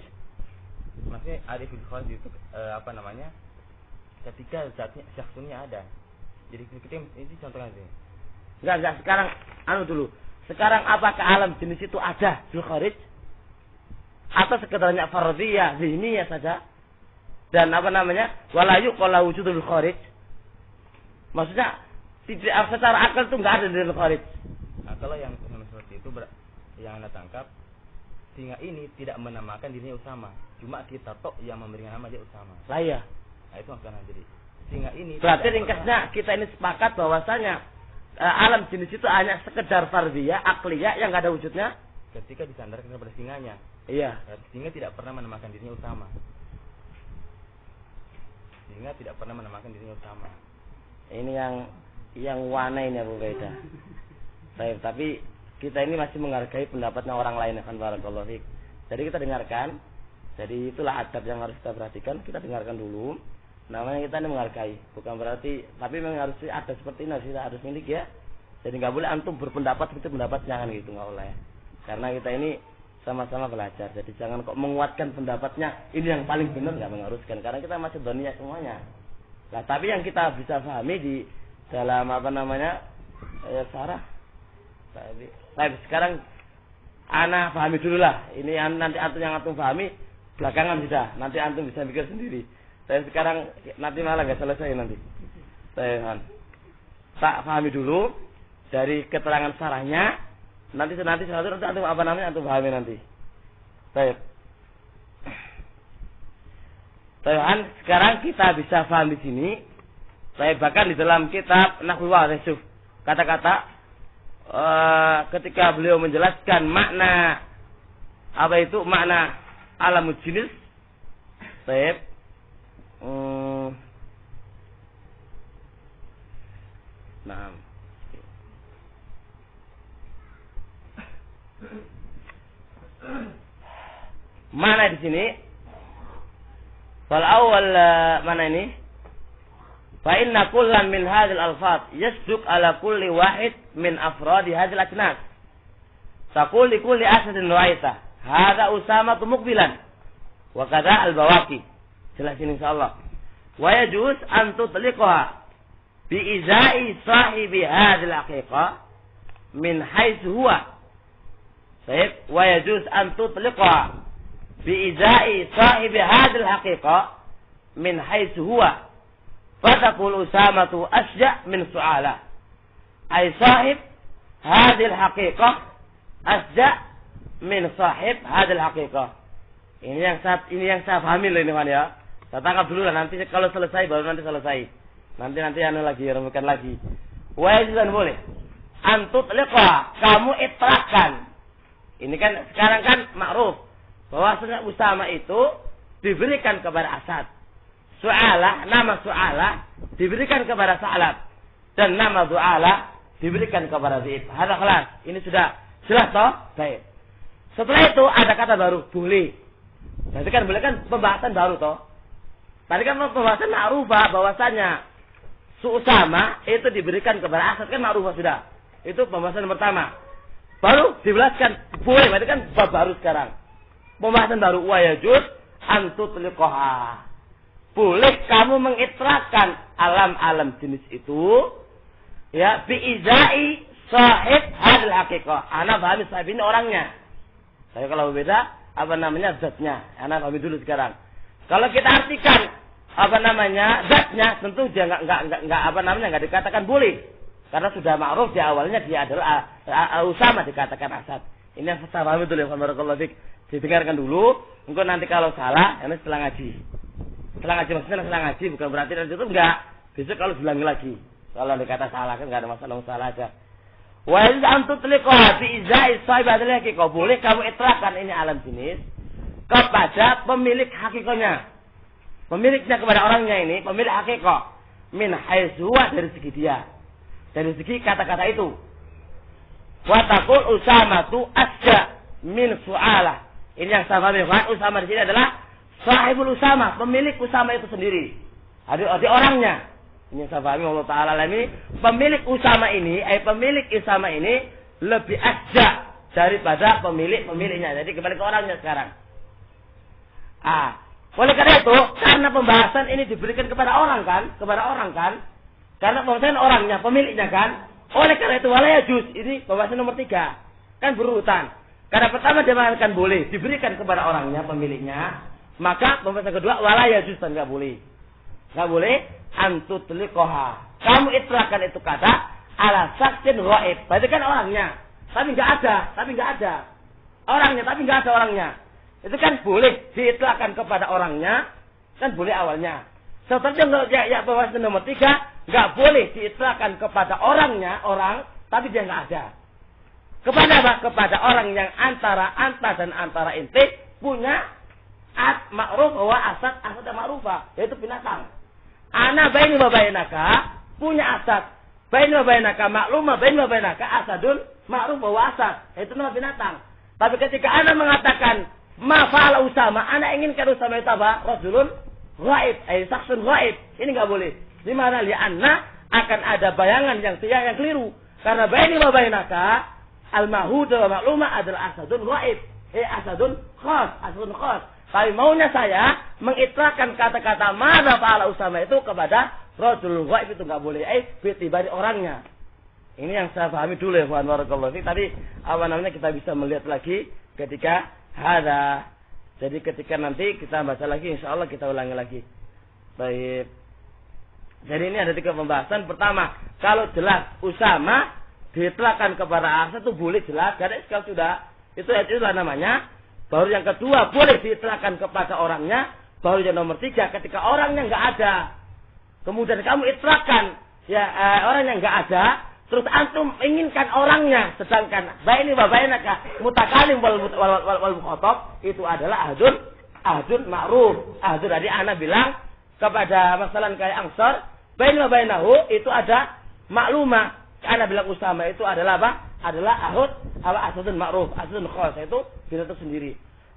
Maksudnya ada fil kharij itu ketika zatnya syakhsinnya ada. Jadi kita ini contohnya sih. Enggak sekarang dulu. Sekarang apakah alam jenis itu ada fil kharij? Atau sekedarnya fardhiyah, zihniyah saja? Dan wala yuqala wujudul kharij. Maksudnya tidak secara akal itu enggak ada di dalam kharij. Nah, kalau yang seperti itu yang Anda tangkap, singa ini tidak menamakan dirinya Usama, cuma kita yang memberikan nama dia Usama. Lah iya. Nah, itu maksudnya. Jadi singa ini berarti ringkasnya kita ini sepakat bahwasanya alam jenis itu hanya sekedar fardhiyah, akliyah yang enggak ada wujudnya ketika disandarkan kepada singanya. Iya. Singa tidak pernah menamakan dirinya Usama. Singa tidak pernah menamakan dirinya Usama. Ini yang wana ini Abu Beda. Baik, tapi kita ini masih menghargai pendapatnya orang lain, kan barakallahu fiik. Jadi kita dengarkan. Jadi itulah adab yang harus kita perhatikan. Kita dengarkan dulu. Namanya kita ini menghargai, bukan berarti, tapi memang harus ada seperti ini, kita harus milik ya. Jadi nggak boleh antum berpendapat seperti pendapat, jangan gitu, nggak boleh. Karena kita ini sama-sama belajar. Jadi jangan kok menguatkan pendapatnya ini yang paling benar, nggak mengharuskan. Karena kita masih dunia semuanya. Nah, tapi yang kita bisa pahami di dalam sarah. Tapi sekarang ana pahami dulu lah. Ini nanti antum yang antum pahami belakangan sudah. Nanti antum bisa pikir sendiri. Saya sekarang nanti malah nggak selesai nanti. Saya tak pahami dulu dari keterangan sarahnya. Nanti antum apa namanya antum pahami nanti. Baik. Sekarang kita bisa paham di sini. Saya bahkan di dalam kitab Nahwu Wadih kata-kata ketika beliau menjelaskan makna apa itu makna alamul jinis. Baik. Nah. Mana di sini? Fal awal mana ini? Fa inna kullan min hadhil alfaz yasduq ala kulli wahid min afradi hadhil ajnas. Taqul li kulli asadin ra'aita hadha Usama muqbilan wa kadha al-Bawaqi. Jelas ini insyaallah. Wa yajuz an tutliqaha bi izai sahibi hadhil haqiqah min haitsu huwa. Baik, wa yajuz an tutliqaha bi izai sahibi hadhil haqiqah min haitsu huwa. Fataqul Usamatu asja' min su'ala. Ay sahib hadhil haqiqah asja' min sahib hadhil haqiqah. Ini yang saya pahami loh ini Wan ya. Saya tangkap dulu lah, nanti kalau selesai baru nanti selesai. Nanti lagi remukan lagi. Wa yajuzan boleh. Antut liqa, kamu itlaqkan. Ini kan sekarang kan ma'ruf bahwasanya Usama itu diberikan kepada Asad. Su'alah, nama Su'alah diberikan kepada Sa'lab dan nama Du'alah diberikan kepada Zaid. Hadza khalas. Ini sudah jelas toh? Baik. Setelah itu ada kata baru, boleh. Berarti kan boleh kan pembahasan baru toh? Tadi kan pembahasan ma'rufah bahwasanya Usama itu diberikan kepada Asad kan ma'rufah sudah. Itu pembahasan pertama. Baru dijelaskan boleh, berarti kan bab baru sekarang. Pembahasan baru wa yajuz an tutliqaha. Boleh kamu mengitlaqkan alam-alam jenis itu ya bi izai sahib hadil haqiqah. Ana pahami sahib ini orangnya. Saya kalau beda apa namanya zatnya. Ana pahami dulu sekarang. Kalau kita artikan apa namanya zatnya, tentu dia enggak dikatakan boleh. Karena sudah ma'ruf di awalnya dia adalah Usama dikatakan Asad. Ini yang saya pahami dulu ya barakallahu fik. Didengarkan dulu, engko nanti kalau salah ini setelah ngaji. Setelah ngaji maksudnya setelah ngaji bukan berarti nanti itu enggak. Besok kalau diulangi lagi. Kalau dikata salah kan enggak ada masalah, salah aja. Wa antu tliqa bi izai sahib hadil haqiqah. Boleh kamu itlaqkan ini alam jenis kepada pemilik hakikatnya. Pemiliknya kepada orangnya ini, pemilik hakikat. Min haitsu dari segi dia. Dari segi kata-kata itu. Wa taqul Usama tu asja min su'alah. Ini yang saya pahami. Usama di sini adalah sahibul Usama, pemilik Usama itu sendiri. Ada orangnya. Ini yang saya pahami Allah Ta'ala ini. Pemilik Usama ini, pemilik Usama ini lebih asja daripada pemiliknya. Jadi kembali ke orangnya sekarang. Oleh karena itu, karena pembahasan ini diberikan kepada orang kan. Karena pembahasan orangnya, pemiliknya kan. Oleh karena itu, wala yajuz. Ini pembahasan nomor 3. Kan berurutan. Karena pertama dia mengatakan boleh. Diberikan kepada orangnya, pemiliknya. Maka pembahasan kedua, wala yajuz. Enggak boleh. Enggak boleh. Antutliqoha. Kamu itlaqkan itu kata ala saksin ghaib. Berarti kan orangnya. Tapi enggak ada. Orangnya, tapi enggak ada orangnya. Itu kan boleh diitlaqkan kepada orangnya. Kan boleh awalnya. Setelah ya pembahasan nomor 3. Enggak boleh diitlaqkan kepada orangnya, tapi dia enggak ada. Kepada apa? Kepada orang yang antara anta dan antara inti punya ma'ruf wa asad dan ma'rufah, yaitu binatang. Ana baini wa bainaka punya asad. Baini wa bainaka maklumah, baini wa bainaka asadun ma'ruf wa asad, yaitu nama binatang. Tapi ketika ana mengatakan ma fa'ala Usama, ana inginkan Usama itu apa? Rajulun ghaib, saksun ghaib. Ini enggak boleh. Di mana li'anna akan ada bayangan yang keliru. Karena baini wa bainaka al-mahud wa maklumah adalah asadun ghaib. Asadun khas. Tapi maunya saya mengitlaqkan kata-kata madza fa'ala Usama itu kepada rajul ghaib, itu enggak boleh. Bitibari orangnya. Ini yang saya pahami dulu ya, barakallahu fiik. Tadi kita bisa melihat lagi ketika hadza. Jadi ketika nanti kita baca lagi, insyaallah kita ulangi lagi. Baik. Jadi ini ada 3 pembahasan. Pertama, kalau jelas Usama diitlaqkan kepada Anas itu boleh jelas. Jadi kalau sudah itulah namanya. Baru yang kedua boleh diitlaqkan kepada orangnya. Baru yang nomor 3 ketika orangnya nggak ada. Kemudian kamu itlaqkan ya orangnya nggak ada. Terus antum inginkan orangnya. Sedangkan baini wa bainaka mutakalim wal mukhatab itu adalah ahdun ma'ruf. Ahdun tadi ana bilang kepada masalah kayak Ansar, bain wa bainahu itu ada maklumah. Ana bilang Usama itu adalah apa? Adalah ahdun ma'ruf, ahdun khas, itu bila itu sendiri.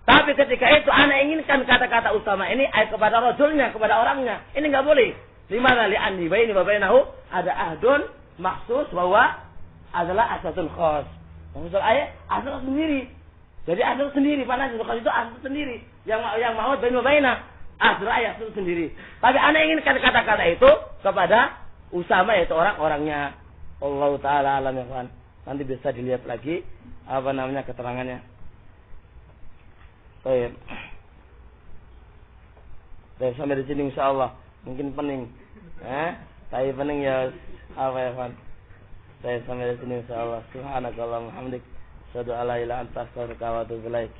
Tapi ketika itu ana inginkan kata-kata Usama ini ayat kepada rajulnya, kepada orangnya. Ini enggak boleh. Limana li'anni baini wa bainahu ada ahdun maksus bahwa adalah ahdun khas. Maksud ayat ahdun sendiri. Jadi ahdun sendiri, panas itu ahdun sendiri. Yang mau bain wa bainah ahdun ayat itu sendiri. Tapi ana inginkan kata-kata itu kepada Usama yaitu orang-orangnya. Allah taala alam ya kawan. Nanti bisa dilihat lagi apa namanya keterangannya. Baik. Sampai di sini insyaallah. Mungkin pening. Tapi pening ya apa ya kawan. Saya sampai di sini insyaallah. Subhanakallahumma hamdik. Asyhadu an la ilaha illa anta astaghfiruka wa atubu ilaik.